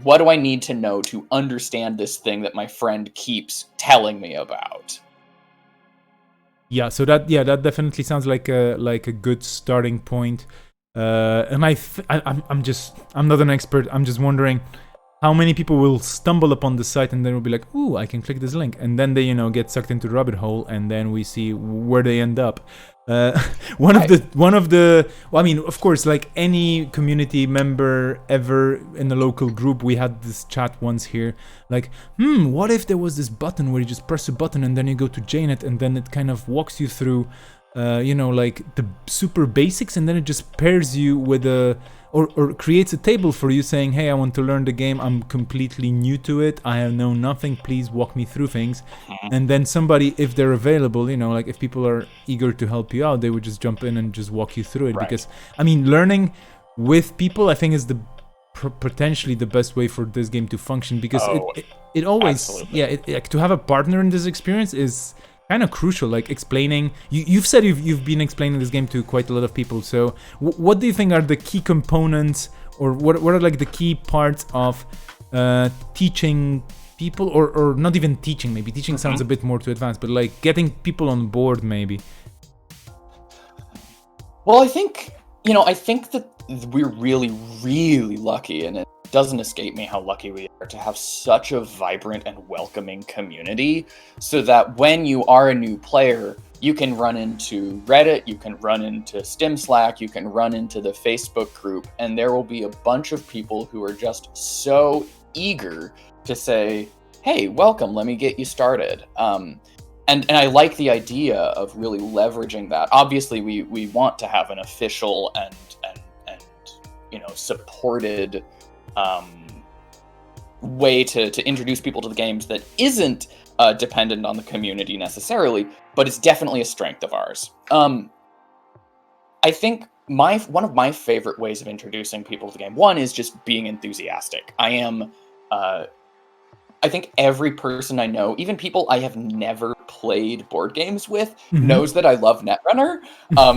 What do I need to know to understand this thing that my friend keeps telling me about? Yeah, so that definitely sounds like a good starting point. And I'm not an expert. I'm just wondering how many people will stumble upon the site and then will be like, ooh, I can click this link, and then they, you know, get sucked into the rabbit hole, and then we see where they end up. One of the well, I mean, of course, like any community member ever in a local group, we had this chat once here, like, what if there was this button where you just press a button and then you go to JNet, and then it kind of walks you through, you know, like the super basics, and then it just pairs you with or creates a table for you saying, hey, I want to learn the game, I'm completely new to it, I know nothing, please walk me through things. And then somebody, if they're available, you know, like if people are eager to help you out, they would just jump in and just walk you through it. Right. Because, I mean, learning with people, I think, is potentially the best way for this game to function, because it always absolutely. to have a partner in this experience is kind of crucial. Like explaining, you've said you've been explaining this game to quite a lot of people. So what do you think are the key components, or what are like the key parts of teaching people, or not even teaching? Maybe teaching sounds a bit more too advanced, but like getting people on board, maybe. Well, I think that we're really, really lucky, and it doesn't escape me how lucky we are to have such a vibrant and welcoming community, so that when you are a new player, you can run into Reddit, you can run into Stim Slack, you can run into the Facebook group, and there will be a bunch of people who are just so eager to say, hey, welcome, let me get you started. And I like the idea of really leveraging that. Obviously, we want to have an official and supported way to introduce people to the games that isn't dependent on the community necessarily, but it's definitely a strength of ours. I think one of my favorite ways of introducing people to the game, one, is just being enthusiastic. I think every person I know, even people I have never played board games with, knows that I love Netrunner.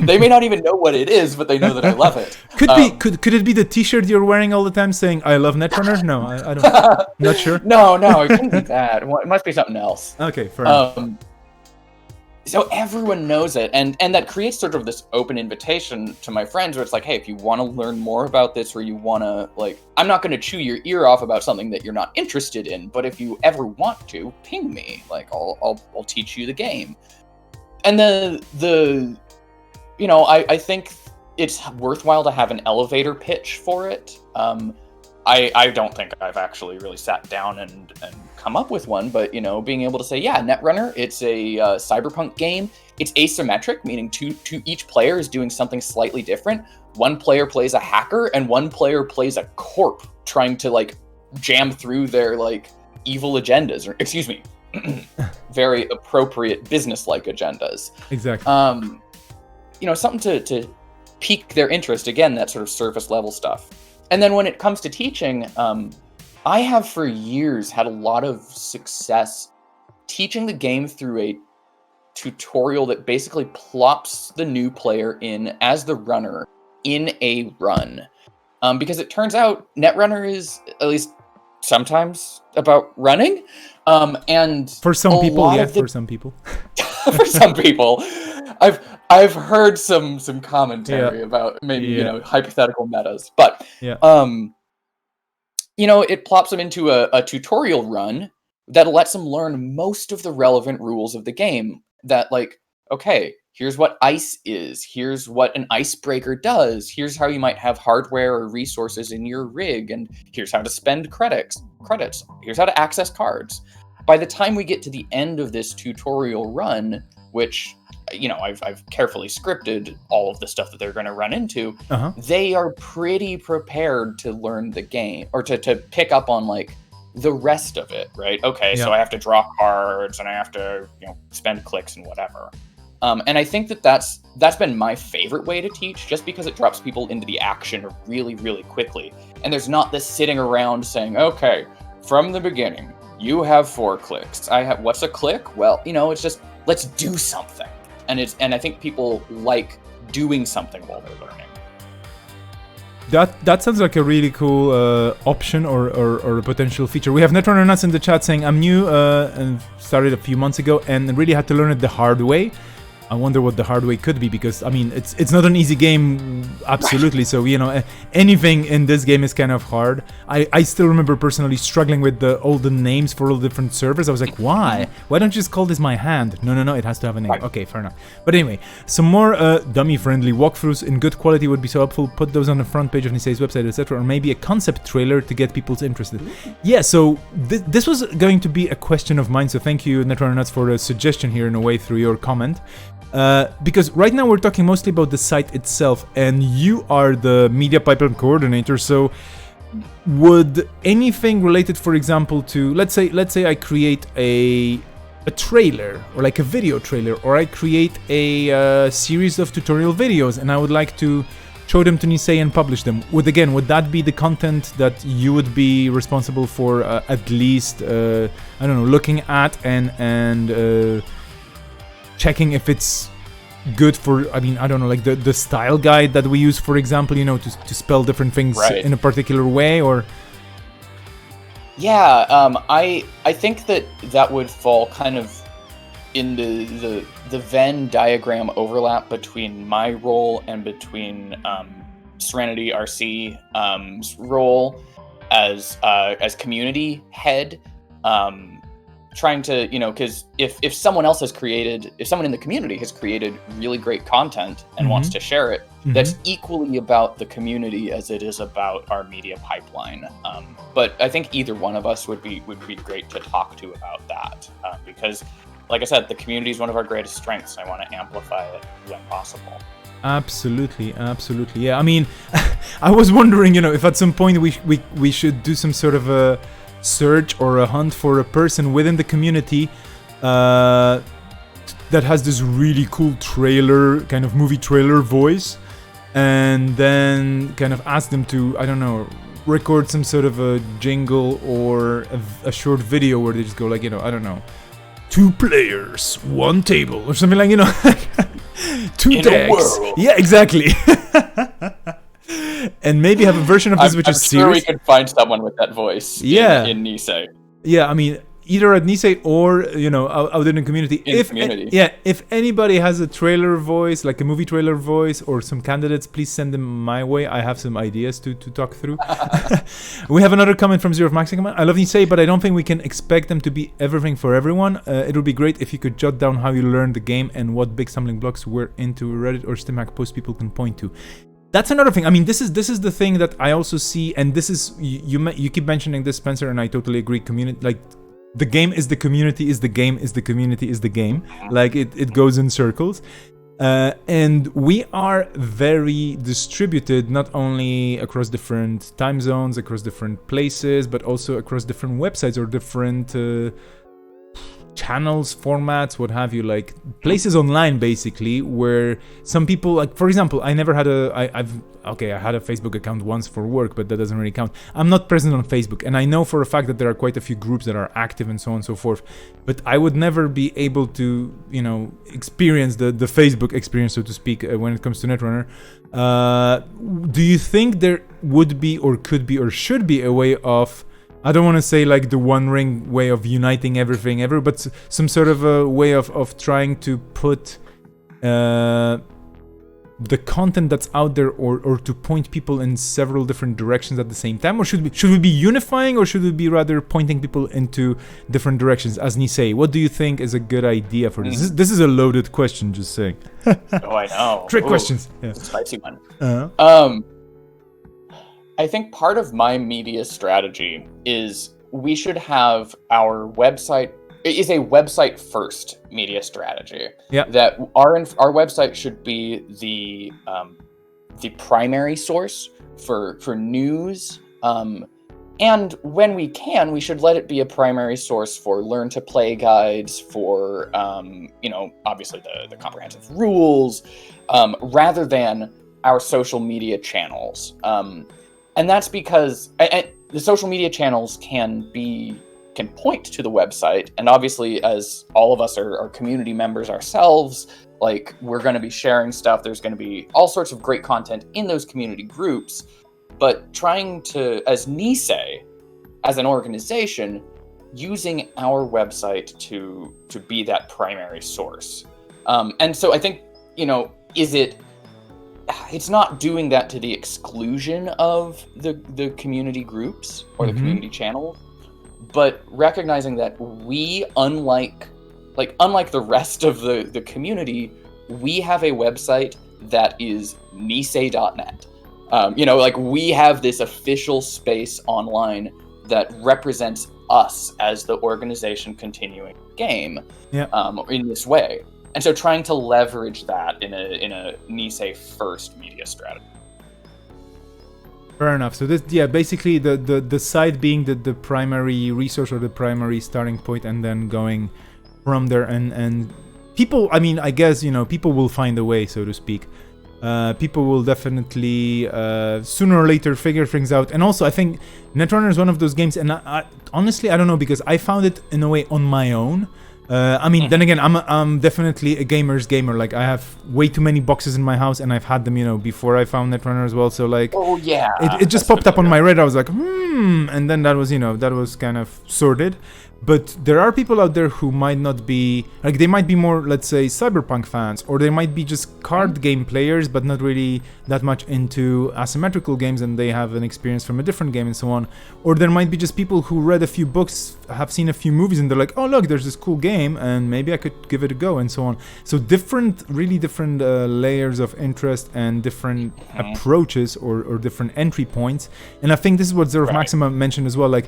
They may not even know what it is, but they know that I love it. Could it be the T-shirt you're wearing all the time saying "I love Netrunner"? No, I don't. Not sure. No, it couldn't be that. It must be something else. Okay, fair enough. So everyone knows it, and that creates sort of this open invitation to my friends where it's like, hey, if you want to learn more about this, or you want to, like, I'm not going to chew your ear off about something that you're not interested in, but if you ever want to, ping me. Like, I'll teach you the game. And I think it's worthwhile to have an elevator pitch for it. I don't think I've actually really sat down and come up with one, but, being able to say, yeah, Netrunner, it's a cyberpunk game. It's asymmetric, meaning each player is doing something slightly different. One player plays a hacker, and one player plays a corp trying to, like, jam through their, like, evil agendas, or, excuse me, very appropriate business-like agendas. Exactly. Something to pique their interest, again, that sort of surface-level stuff. And then when it comes to teaching, I have for years had a lot of success teaching the game through a tutorial that basically plops the new player in as the runner in a run. Because it turns out Netrunner is, at least sometimes, about running. And for some people, for some people. For some people. I've heard some commentary about maybe hypothetical metas, but it plops them into a tutorial run that lets them learn most of the relevant rules of the game. That, like, okay, here's what ice is, here's what an icebreaker does, here's how you might have hardware or resources in your rig, and here's how to spend credits, here's how to access cards. By the time we get to the end of this tutorial run, which, I've carefully scripted all of the stuff that they're going to run into, they are pretty prepared to learn the game, or to pick up on, like, the rest of it, right? Okay, so I have to draw cards, and I have to, spend clicks and whatever. And I think that's been my favorite way to teach, just because it drops people into the action really, really quickly. And there's not this sitting around saying, okay, from the beginning, you have 4 clicks. What's a click? Well, it's just, let's do something. And I think people like doing something while they're learning. That sounds like a really cool option or a potential feature. We have Netrunner Nuts in the chat saying, I'm new and started a few months ago and really had to learn it the hard way. I wonder what the hard way could be, because, I mean, it's not an easy game, absolutely. So, anything in this game is kind of hard. I still remember personally struggling with all the names for all the different servers. I was like, why? Why don't you just call this my hand? No, it has to have a name. Okay, fair enough. But anyway, some more dummy-friendly walkthroughs in good quality would be so helpful. Put those on the front page of NISEI's website, etc. Or maybe a concept trailer to get people interested. Yeah, so this was going to be a question of mine. So thank you, Netrunner Nuts, for the suggestion here in a way through your comment. Because right now we're talking mostly about the site itself, and you are the media pipeline coordinator, so would anything related, for example, to, let's say I create a trailer, or like a video trailer, or I create a series of tutorial videos, and I would like to show them to Nisei and publish them. Would that be the content that you would be responsible for at least, I don't know, looking at and checking if it's good for, I mean, I don't know, like the style guide that we use, for example, you know, to spell different things in a particular way, or... Yeah, I think that would fall kind of in the Venn diagram overlap between my role and between Serenity RC's role as community head. Trying to, you know, because if someone else has created, if someone in the community has created really great content and wants to share it, that's equally about the community as it is about our media pipeline. But I think either one of us would be great to talk to about that, because, like I said, the community is one of our greatest strengths, and I want to amplify it when possible. Absolutely. Yeah, I mean, I was wondering, you know, if at some point we should do some sort of a search or a hunt for a person within the community that has this really cool trailer, kind of movie trailer voice, and then kind of ask them to, I don't know, record some sort of a jingle or a short video where they just go like, you know, I don't know, 2 players, 1 table, or something like, you know, 2 decks. Yeah, exactly. And maybe have a version of this which is serious. I'm sure we could find someone with that voice in Nisei. Yeah, I mean, either at Nisei or, you know, out in the community. If anybody has a trailer voice, like a movie trailer voice, or some candidates, please send them my way. I have some ideas to talk through. We have another comment from Zero of Maximum. I love Nisei, but I don't think we can expect them to be everything for everyone. It would be great if you could jot down how you learned the game and what big stumbling blocks were into Reddit or StimHack posts people can point to. That's another thing. I mean, this is the thing that I also see, and this is you keep mentioning this, Spencer, and I totally agree. Community, like, the game is the community, is the game is the community, is the game. Like it goes in circles, and we are very distributed, not only across different time zones, across different places, but also across different websites or different channels, formats, what have you, like places online basically, where some people, like, for example, I never had I had a Facebook account once for work, but that doesn't really count. I'm not present on Facebook, and I know for a fact that there are quite a few groups that are active and so on and so forth, but I would never be able to, you know, experience the Facebook experience, so to speak, when it comes to Netrunner. Do you think there would be, or could be, or should be a way of, I don't want to say like the One Ring way of uniting everything ever, but some sort of a way of trying to put the content that's out there, or to point people in several different directions at the same time? Or should we be unifying, or should we be rather pointing people into different directions? As Nisei, what do you think is a good idea for this? This is a loaded question, just saying. Oh, I know. Trick questions. Yeah. Spicy one. I think part of my media strategy is we should have our website is a website first media strategy. Yeah. That our website should be the primary source for news. And when we can, we should let it be a primary source for learn to play guides, for you know, obviously the comprehensive rules, rather than our social media channels. And that's because the social media channels can point to the website, and obviously, as all of us are community members ourselves, like, we're going to be sharing stuff. There's going to be all sorts of great content in those community groups, but trying to, as Nisei, as an organization, using our website to be that primary source. And so I think, you know, it's not doing that to the exclusion of the community groups or the community channels, but recognizing that we, unlike the rest of the community, we have a website that is nisei.net. You know, like, we have this official space online that represents us as the organization continuing the game in this way. And so trying to leverage that in a Nisei first media strategy. Fair enough. So this, basically the site being the primary resource or the primary starting point, and then going from there, and people, I mean, I guess, you know, people will find a way, so to speak. People will definitely sooner or later figure things out. And also, I think Netrunner is one of those games, and I honestly, I don't know, because I found it in a way on my own. I mean, then again, I'm definitely a gamer's gamer. Like, I have way too many boxes in my house, and I've had them, before I found Netrunner as well. So, like, oh yeah, it just popped up on my radar. I was like, and then that was kind of sorted. But there are people out there who might not be, like, they might be more, let's say, cyberpunk fans, or they might be just card game players, but not really that much into asymmetrical games, and they have an experience from a different game and so on. Or there might be just people who read a few books, have seen a few movies, and they're like, oh, look, there's this cool game, and maybe I could give it a go, and so on. So really different layers of interest and different approaches or different entry points. And I think this is what Zero of Maxima mentioned as well, like,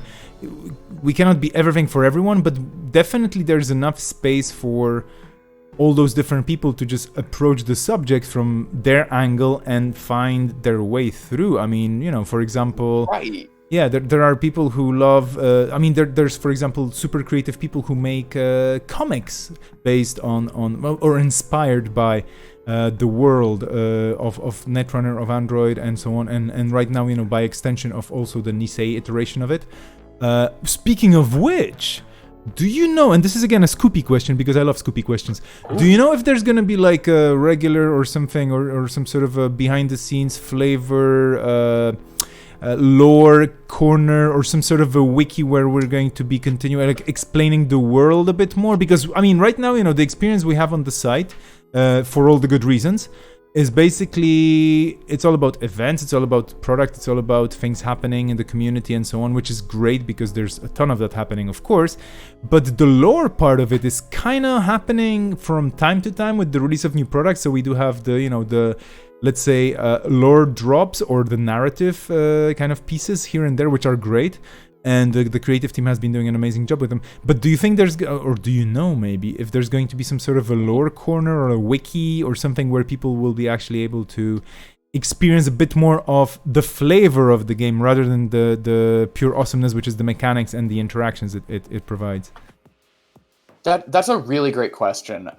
we cannot be everything for everyone, but definitely there's enough space for all those different people to just approach the subject from their angle and find their way through. I mean, for example, yeah, there are people who love, there's, for example, super creative people who make comics based on or inspired by the world of Netrunner, of Android, and so on, and right now, by extension of also the NISEI iteration of it. Speaking of which, do you know, and this is again a Scoopy question because I love Scoopy questions, do you know if there's gonna be like a regular or something, or some sort of a behind the scenes flavor lore corner, or some sort of a wiki where we're going to be continuing, like, explaining the world a bit more? Because I mean, right now, the experience we have on the site, for all the good reasons, is basically, it's all about events, it's all about product, it's all about things happening in the community and so on, which is great because there's a ton of that happening, of course. But the lore part of it is kind of happening from time to time with the release of new products. So we do have the let's say, lore drops or the narrative kind of pieces here and there, which are great. And the creative team has been doing an amazing job with them. But do you think or do you know maybe if there's going to be some sort of a lore corner or a wiki or something where people will be actually able to experience a bit more of the flavor of the game rather than the pure awesomeness, which is the mechanics and the interactions it provides? That's a really great question.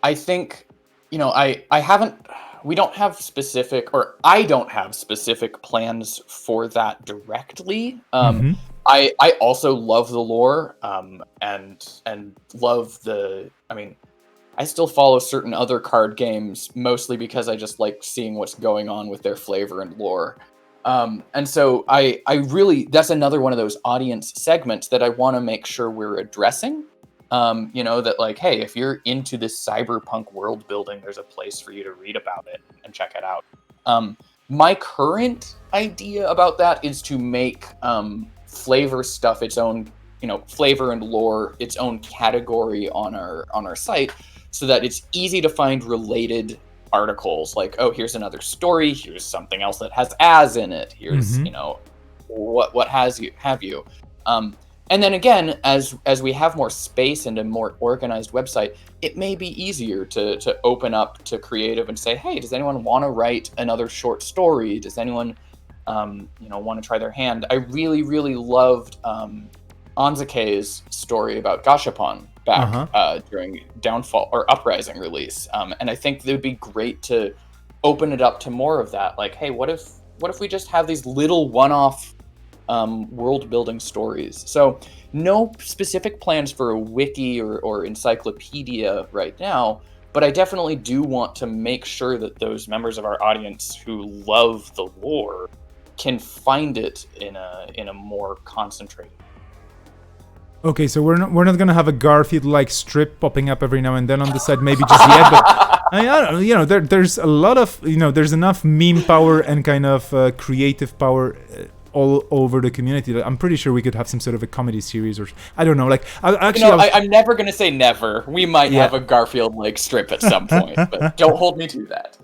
I think, we don't have specific, or I don't have specific plans for that directly. I also love the lore, and love I still follow certain other card games, mostly because I just like seeing what's going on with their flavor and lore. And so I really, that's another one of those audience segments that I want to make sure we're addressing. That, like, hey, if you're into this cyberpunk world building, there's a place for you to read about it and check it out. My current idea about that is to make flavor stuff its own, flavor and lore its own category on our site, so that it's easy to find related articles. Like, oh, here's another story. Here's something else that has as in it. Here's what have you. And then again, as we have more space and a more organized website, it may be easier to open up to creative and say, hey, does anyone want to write another short story? Does anyone, want to try their hand? I really, really loved Anzuke's story about Gashapon back during Downfall or Uprising release. And I think it would be great to open it up to more of that. Like, hey, what if we just have these little one-off world building stories? So no specific plans for a wiki or encyclopedia right now, but I definitely do want to make sure that those members of our audience who love the lore can find it in a more concentrated. Okay, so we're not gonna have a Garfield-like strip popping up every now and then on the side, maybe just yet, but I don't know, there's a lot of, there's enough meme power and kind of creative power all over the community. I'm pretty sure we could have some sort of a comedy series, or I don't know. Like, I'm never gonna say never. We might have a Garfield-like strip at some point, but don't hold me to that.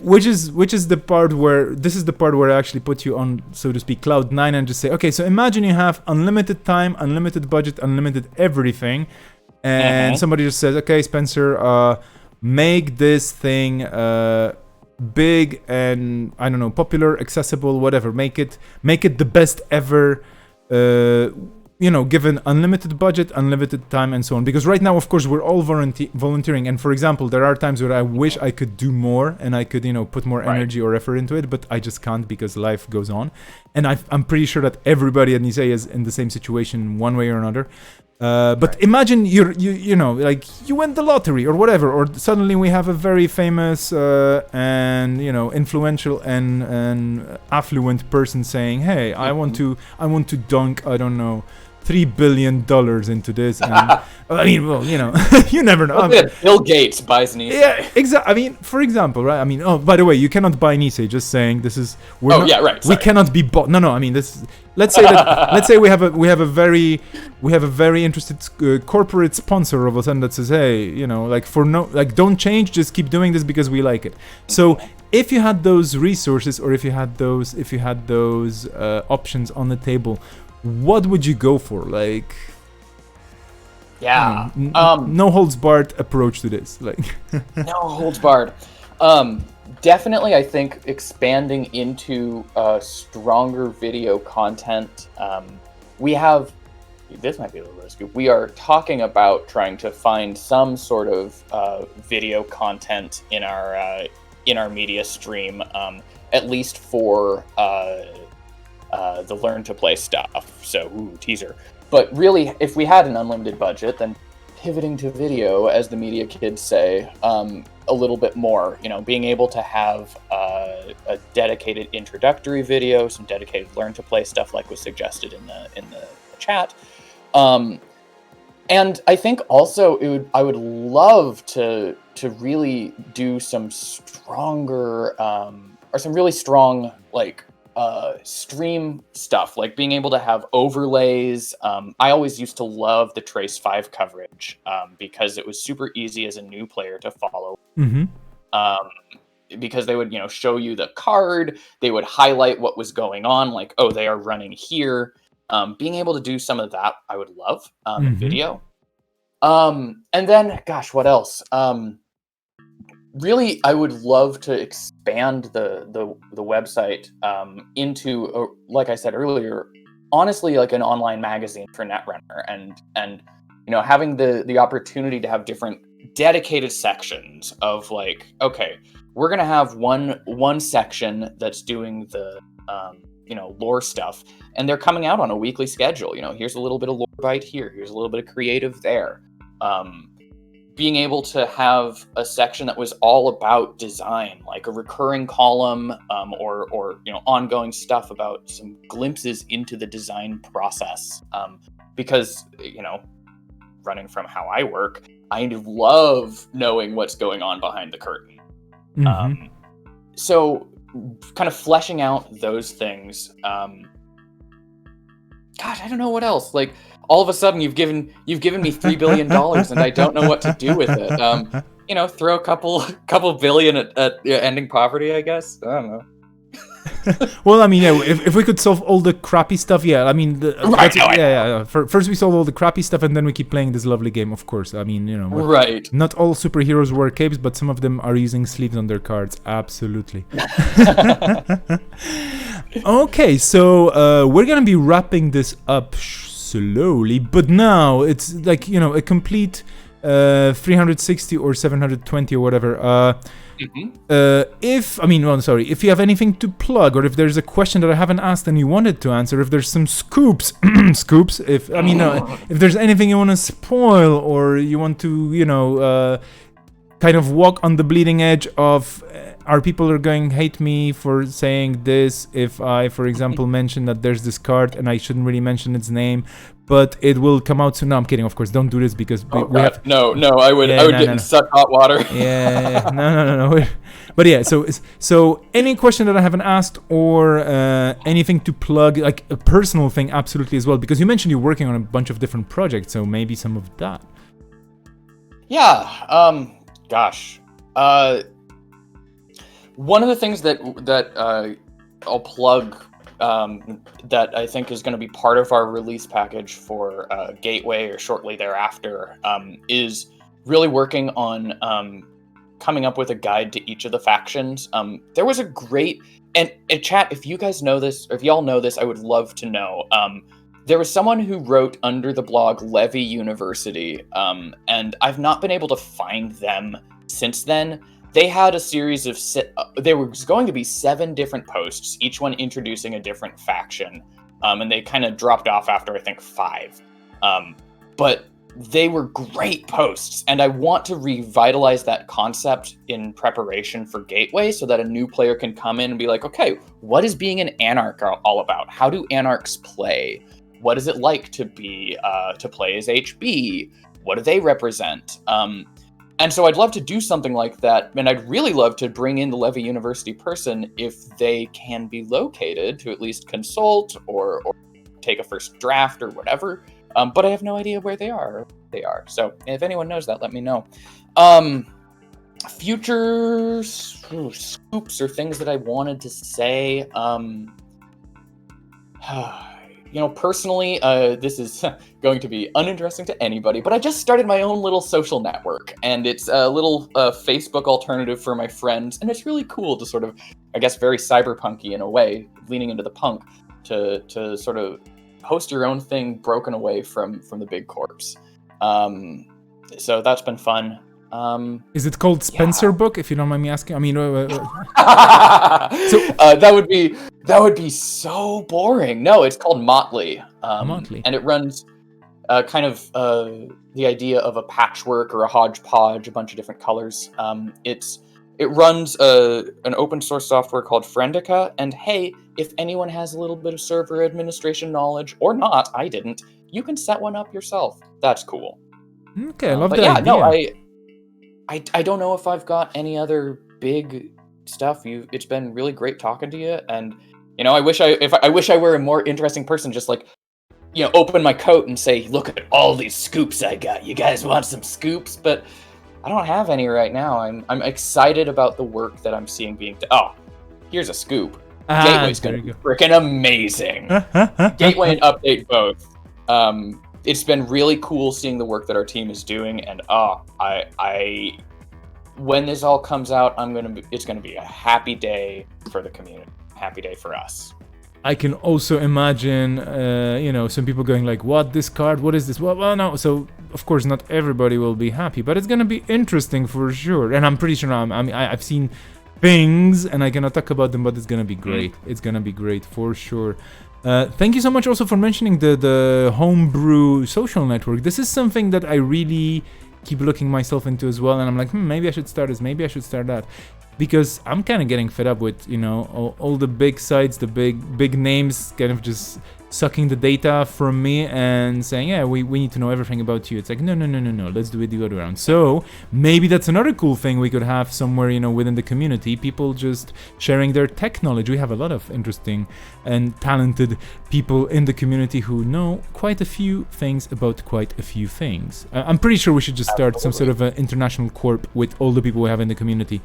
Which is the part where I actually put you on, so to speak, cloud nine, and just say, okay, so imagine you have unlimited time, unlimited budget, unlimited everything, and somebody just says, okay, Spencer, make this thing big and, I don't know, popular, accessible, whatever. Make it the best ever given unlimited budget, unlimited time, and so on. Because right now, of course, we're all volunteering. And for example, there are times where I wish I could do more and I could, put more energy or effort into it, but I just can't because life goes on. And I'm pretty sure that everybody at NISEI is in the same situation one way or another. But imagine you win the lottery or whatever, or suddenly we have a very famous and influential and affluent person saying, "Hey, I want to dunk, I don't know, $3 billion into this." And I mean, well, you never know. Bill Gates buys NISEI. Yeah, exactly. I mean, for example, right? I mean, by the way, you cannot buy NISEI. Just saying, this is. Right. We cannot be bought. No. I mean, this. Let's say we have a very interested corporate sponsor of a sudden that says, hey, don't change, just keep doing this because we like it. So if you had those resources, or if you had those options on the table, what would you go for? Like, yeah, no holds barred approach to this. Like, no holds barred. Definitely, I think expanding into stronger video content. We have, this might be a little bit of a scoop. We are talking about trying to find some sort of video content in our media stream, at least for the learn to play stuff. So, teaser. But really, if we had an unlimited budget, then pivoting to video, as the media kids say, a little bit more. Being able to have a dedicated introductory video, some dedicated learn to play stuff, like was suggested in the chat. And I think also I would love to really do some stronger or some really strong stream stuff, like being able to have overlays. I always used to love the Trace 5 coverage because it was super easy as a new player to follow. Mm-hmm. Because they would show you the card, they would highlight what was going on, like, oh, they are running here. Being able to do some of that, I would love in video. And then, gosh, what else? Really, I would love to expand the website into, like I said earlier, honestly, like an online magazine for Netrunner, and having the opportunity to have different dedicated sections of, like, okay, we're gonna have one section that's doing the lore stuff, and they're coming out on a weekly schedule. Here's a little bit of lore bite here, here's a little bit of creative there. Being able to have a section that was all about design, like a recurring column, or ongoing stuff about some glimpses into the design process. Because running from how I work, I love knowing what's going on behind the curtain. Mm-hmm. So kind of fleshing out those things. Gosh, I don't know what else. Like, all of a sudden you've given me $3 billion and I don't know what to do with it. Throw a couple billion at ending poverty, I guess. I don't know. Well, I mean, yeah, if we could solve all the crappy stuff, yeah. I mean, First we solve all the crappy stuff, and then we keep playing this lovely game. Of course, I mean, right. Not all superheroes wear capes, but some of them are using sleeves on their cards. Absolutely. Okay, so we're gonna be wrapping this up slowly, but now it's like a complete 360 or 720 or whatever. If you have anything to plug, or if there's a question that I haven't asked and you wanted to answer, if there's some scoops, if there's anything you want to spoil, or you want to, kind of walk on the bleeding edge of, are people going to hate me for saying this if I, for example, mention that there's this card and I shouldn't really mention its name, but it will come out soon. No, I'm kidding. Of course, don't do this because we have... No, I would get in such hot water. Yeah, no. But yeah, so any question that I haven't asked, or anything to plug, like a personal thing, absolutely as well, because you mentioned you're working on a bunch of different projects, so maybe some of that. Yeah. Gosh. One of the things that I'll plug, that I think is going to be part of our release package for Gateway or shortly thereafter, is really working on coming up with a guide to each of the factions. There was a great, and chat, if you guys know this, or if y'all know this, I would love to know. there was someone who wrote under the blog Levy University, and I've not been able to find them since then. They had a series of there was going to be 7 different posts, each one introducing a different faction, and they kind of dropped off after I think 5. But they were great posts, and I want to revitalize that concept in preparation for Gateway so that a new player can come in and be like, okay, what is being an Anarch all about? How do Anarchs play? What is it like to be to play as HB? What do they represent? And so I'd love to do something like that, and I'd really love to bring in the Levy University person if they can be located to at least consult or take a first draft or whatever. But I have no idea where they are. So if anyone knows that, let me know. Future scoops or things that I wanted to say. Personally, this is going to be uninteresting to anybody, but I just started my own little social network, and it's a little Facebook alternative for my friends, and it's really cool to sort of, I guess, very cyberpunky in a way, leaning into the punk, to sort of host your own thing broken away from the big corps. So that's been fun. Is it called Spencer Book, if you don't mind me asking? I mean, that would be so boring. No, it's called Motley. Motley. And it runs kind of the idea of a patchwork or a hodgepodge, a bunch of different colors. It runs an open source software called Friendica, and hey, if anyone has a little bit of server administration knowledge, or not, I didn't, you can set one up yourself. That's cool. Okay, I love that idea. No, I don't know if I've got any other big stuff. It's been really great talking to you, and I wish I were a more interesting person, just like, open my coat and say, look at all these scoops I got. You guys want some scoops? But I don't have any right now. I'm excited about the work that I'm seeing being done. Oh, here's a scoop. Gateway's gonna be freaking amazing. Gateway and Update both. It's been really cool seeing the work that our team is doing, and when this all comes out, it's gonna be a happy day for the community, happy day for us. I can also imagine, some people going like, "What, this card? What is this?" Well, no. So of course, not everybody will be happy, but it's gonna be interesting for sure. And I'm pretty sure I've seen things, and I cannot talk about them, but it's gonna be great. It's gonna be great for sure. Thank you so much also for mentioning the homebrew social network. This is something that I really keep looking myself into as well, and I'm like, maybe I should start this, maybe I should start that, because I'm kind of getting fed up with all the big sites, the big names kind of just sucking the data from me and saying, yeah, we need to know everything about you. It's like, no, let's do it the other way around. So maybe that's another cool thing we could have somewhere, within the community, people just sharing their tech knowledge. We have a lot of interesting and talented people in the community who know quite a few things about quite a few things. I'm pretty sure we should just start some sort of an international corp with all the people we have in the community.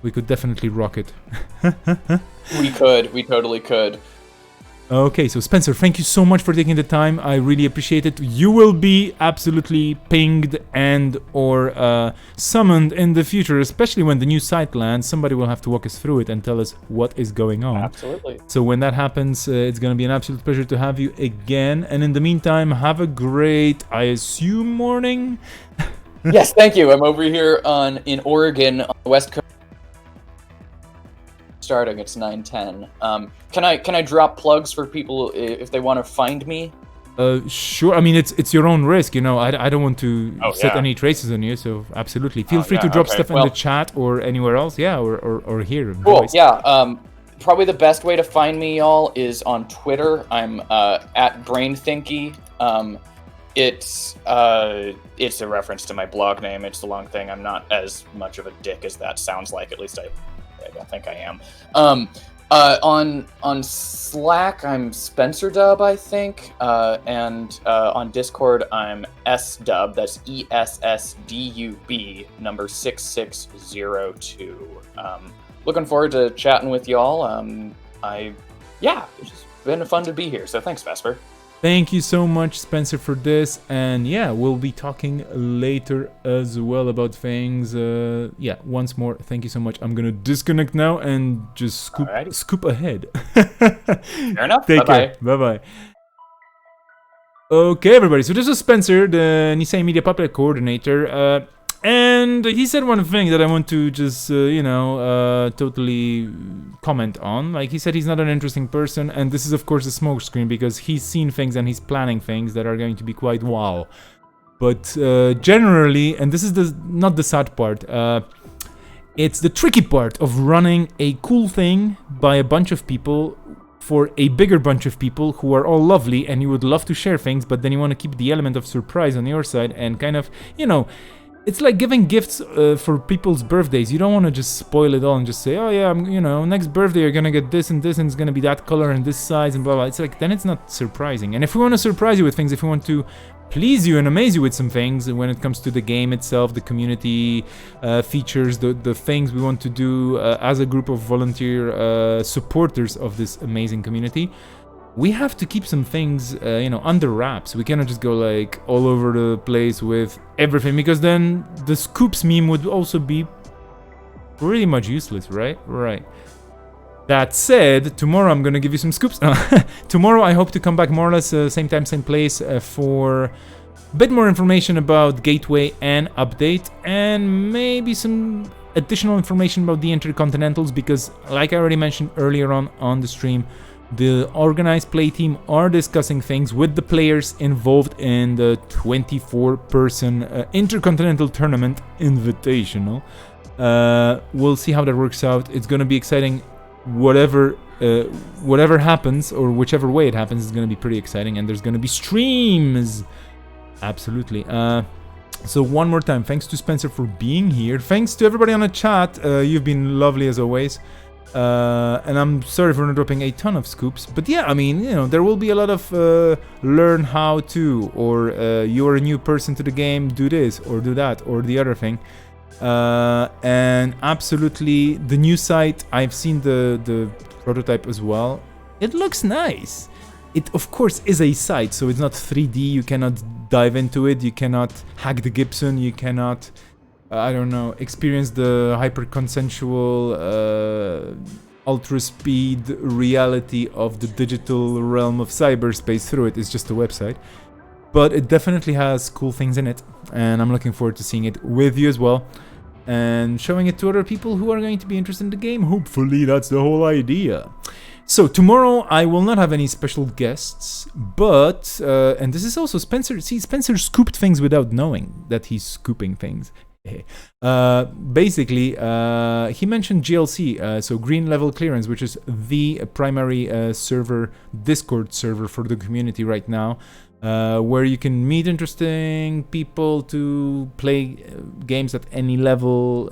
We could definitely rock it. We totally could. Okay, so Spencer, thank you so much for taking the time. I really appreciate it. You will be absolutely pinged and or summoned in the future, especially when the new site lands. Somebody will have to walk us through it and tell us what is going on. Absolutely. So when that happens, it's going to be an absolute pleasure to have you again. And in the meantime, have a great, I assume, morning? Yes, thank you. I'm over here in Oregon on the West Coast. Starting, it's 9:10. Can I drop plugs for people if they want to find me? Sure. I mean, it's your own risk, I don't want to set any traces on you, so absolutely feel free to drop stuff in the chat or anywhere else, or here. Cool. Voice. Yeah. Probably the best way to find me, y'all, is on Twitter. I'm at BrainThinky. It's a reference to my blog name. It's a long thing. I'm not as much of a dick as that sounds like. At least I don't think I am. On Slack, I'm SpencerDub, I think, and on Discord, I'm SDub. That's ESSDUB, number 6602. Looking forward to chatting with y'all. It's just been fun to be here. So thanks, Vesper. Thank you so much, Spencer, for this. And yeah, we'll be talking later as well about things. Once more, thank you so much. I'm going to disconnect now and just scoop ahead. Fair enough. Take care. Bye-bye. Okay, everybody. So this is Spencer, the NISEI Media Puppet Coordinator, and he said one thing that I want to just, totally comment on. Like, he said he's not an interesting person, and this is, of course, a smokescreen because he's seen things and he's planning things that are going to be quite wow. But generally, and this is not the sad part, it's the tricky part of running a cool thing by a bunch of people for a bigger bunch of people who are all lovely and you would love to share things, but then you want to keep the element of surprise on your side and kind of, it's like giving gifts for people's birthdays. You don't want to just spoil it all and just say, oh yeah, next birthday you're gonna get this and it's gonna be that color and this size and blah blah. It's like, then it's not surprising. And if we want to surprise you with things, if we want to please you and amaze you with some things when it comes to the game itself, the community features, the things we want to do as a group of volunteer supporters of this amazing community, we have to keep some things, under wraps. We cannot just go like all over the place with everything, because then the scoops meme would also be pretty much useless, right? Right. That said, tomorrow I'm gonna give you some scoops. Tomorrow I hope to come back more or less same time, same place for a bit more information about Gateway and Update, and maybe some additional information about the Intercontinentals, because like I already mentioned earlier on the stream, the organized play team are discussing things with the players involved in the 24-person Intercontinental Tournament Invitational. We'll see how that works out. It's gonna be exciting. Whatever happens, or whichever way it happens, is going to be pretty exciting, and there's going to be streams. Absolutely. So one more time, thanks to Spencer for being here. Thanks to everybody on the chat. You've been lovely as always. And I'm sorry for not dropping a ton of scoops, but yeah, I mean, there will be a lot of learn how to, or you're a new person to the game, do this or do that or the other thing. And absolutely, the new site, I've seen the prototype as well. It looks nice. It of course is a site, so it's not 3D. You cannot dive into it. You cannot hack the Gibson. You cannot, experience the hyper consensual ultra speed reality of the digital realm of cyberspace through it. It's just a website. But it definitely has cool things in it, and I'm looking forward to seeing it with you as well, and showing it to other people who are going to be interested in the game. Hopefully, that's the whole idea. So tomorrow I will not have any special guests, but, and this is also Spencer, see, Spencer scooped things without knowing that he's scooping things. Basically, he mentioned GLC, so Green Level Clearance, which is the primary server, Discord server for the community right now, where you can meet interesting people to play games at any level,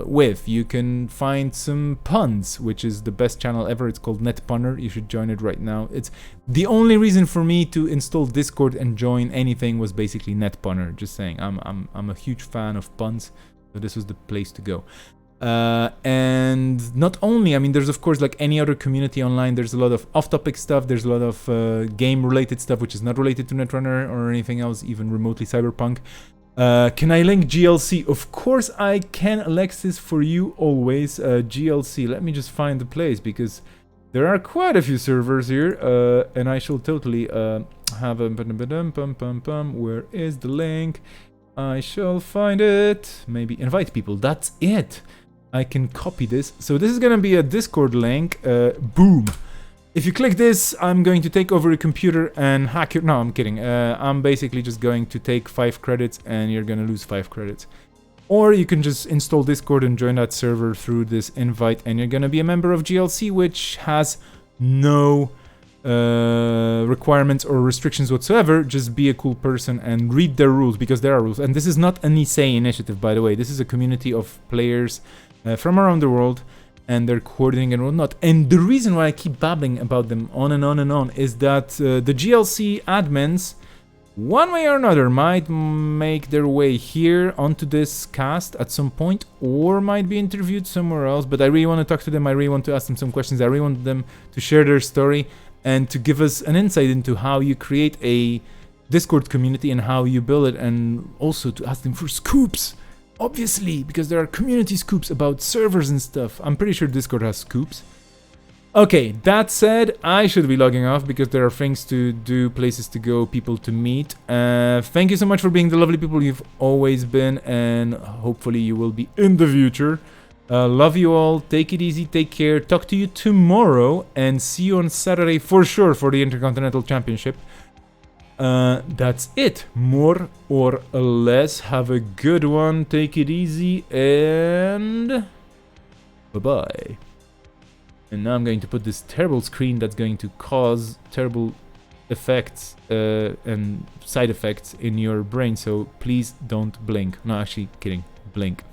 with. You can find some puns, which is the best channel ever. It's called Netrunner. You should join it right now. It's the only reason for me to install Discord and join anything was basically Netrunner. Just saying, I'm a huge fan of puns, so this was the place to go. And not only, I mean, there's of course, like any other community online, there's a lot of off-topic stuff, there's a lot of game-related stuff which is not related to Netrunner or anything else, even remotely cyberpunk. Can I link GLC? Of course I can, Alexis, for you always. GLC, let me just find the place, because there are quite a few servers here, and I shall totally have a... Where is the link? I shall find it. Maybe invite people, that's it. I can copy this. So this is gonna be a Discord link. Boom. If you click this, I'm going to take over your computer and hack your... No, I'm kidding. I'm basically just going to take 5 credits and you're gonna lose 5 credits. Or you can just install Discord and join that server through this invite, and you're gonna be a member of GLC, which has no requirements or restrictions whatsoever. Just be a cool person and read their rules, because there are rules. And this is not an NISEI initiative, by the way. This is a community of players from around the world, and they're coordinating and whatnot. And the reason why I keep babbling about them on and on and on is that the GLC admins, one way or another, might make their way here onto this cast at some point, or might be interviewed somewhere else. But I really want to talk to them. I really want to ask them some questions. I really want them to share their story and to give us an insight into how you create a Discord community and how you build it, and also to ask them for scoops. Obviously, because there are community scoops about servers and stuff. I'm pretty sure Discord has scoops. Okay, that said, I should be logging off because there are things to do, places to go, people to meet. Thank you so much for being the lovely people you've always been, and hopefully you will be in the future. Love you all, take it easy, take care, talk to you tomorrow, and see you on Saturday for sure for the Intercontinental Championship. That's it, more or less. Have a good one, take it easy, and bye-bye. And now I'm going to put this terrible screen that's going to cause terrible effects and side effects in your brain, so please don't blink. No, actually, kidding. Blink.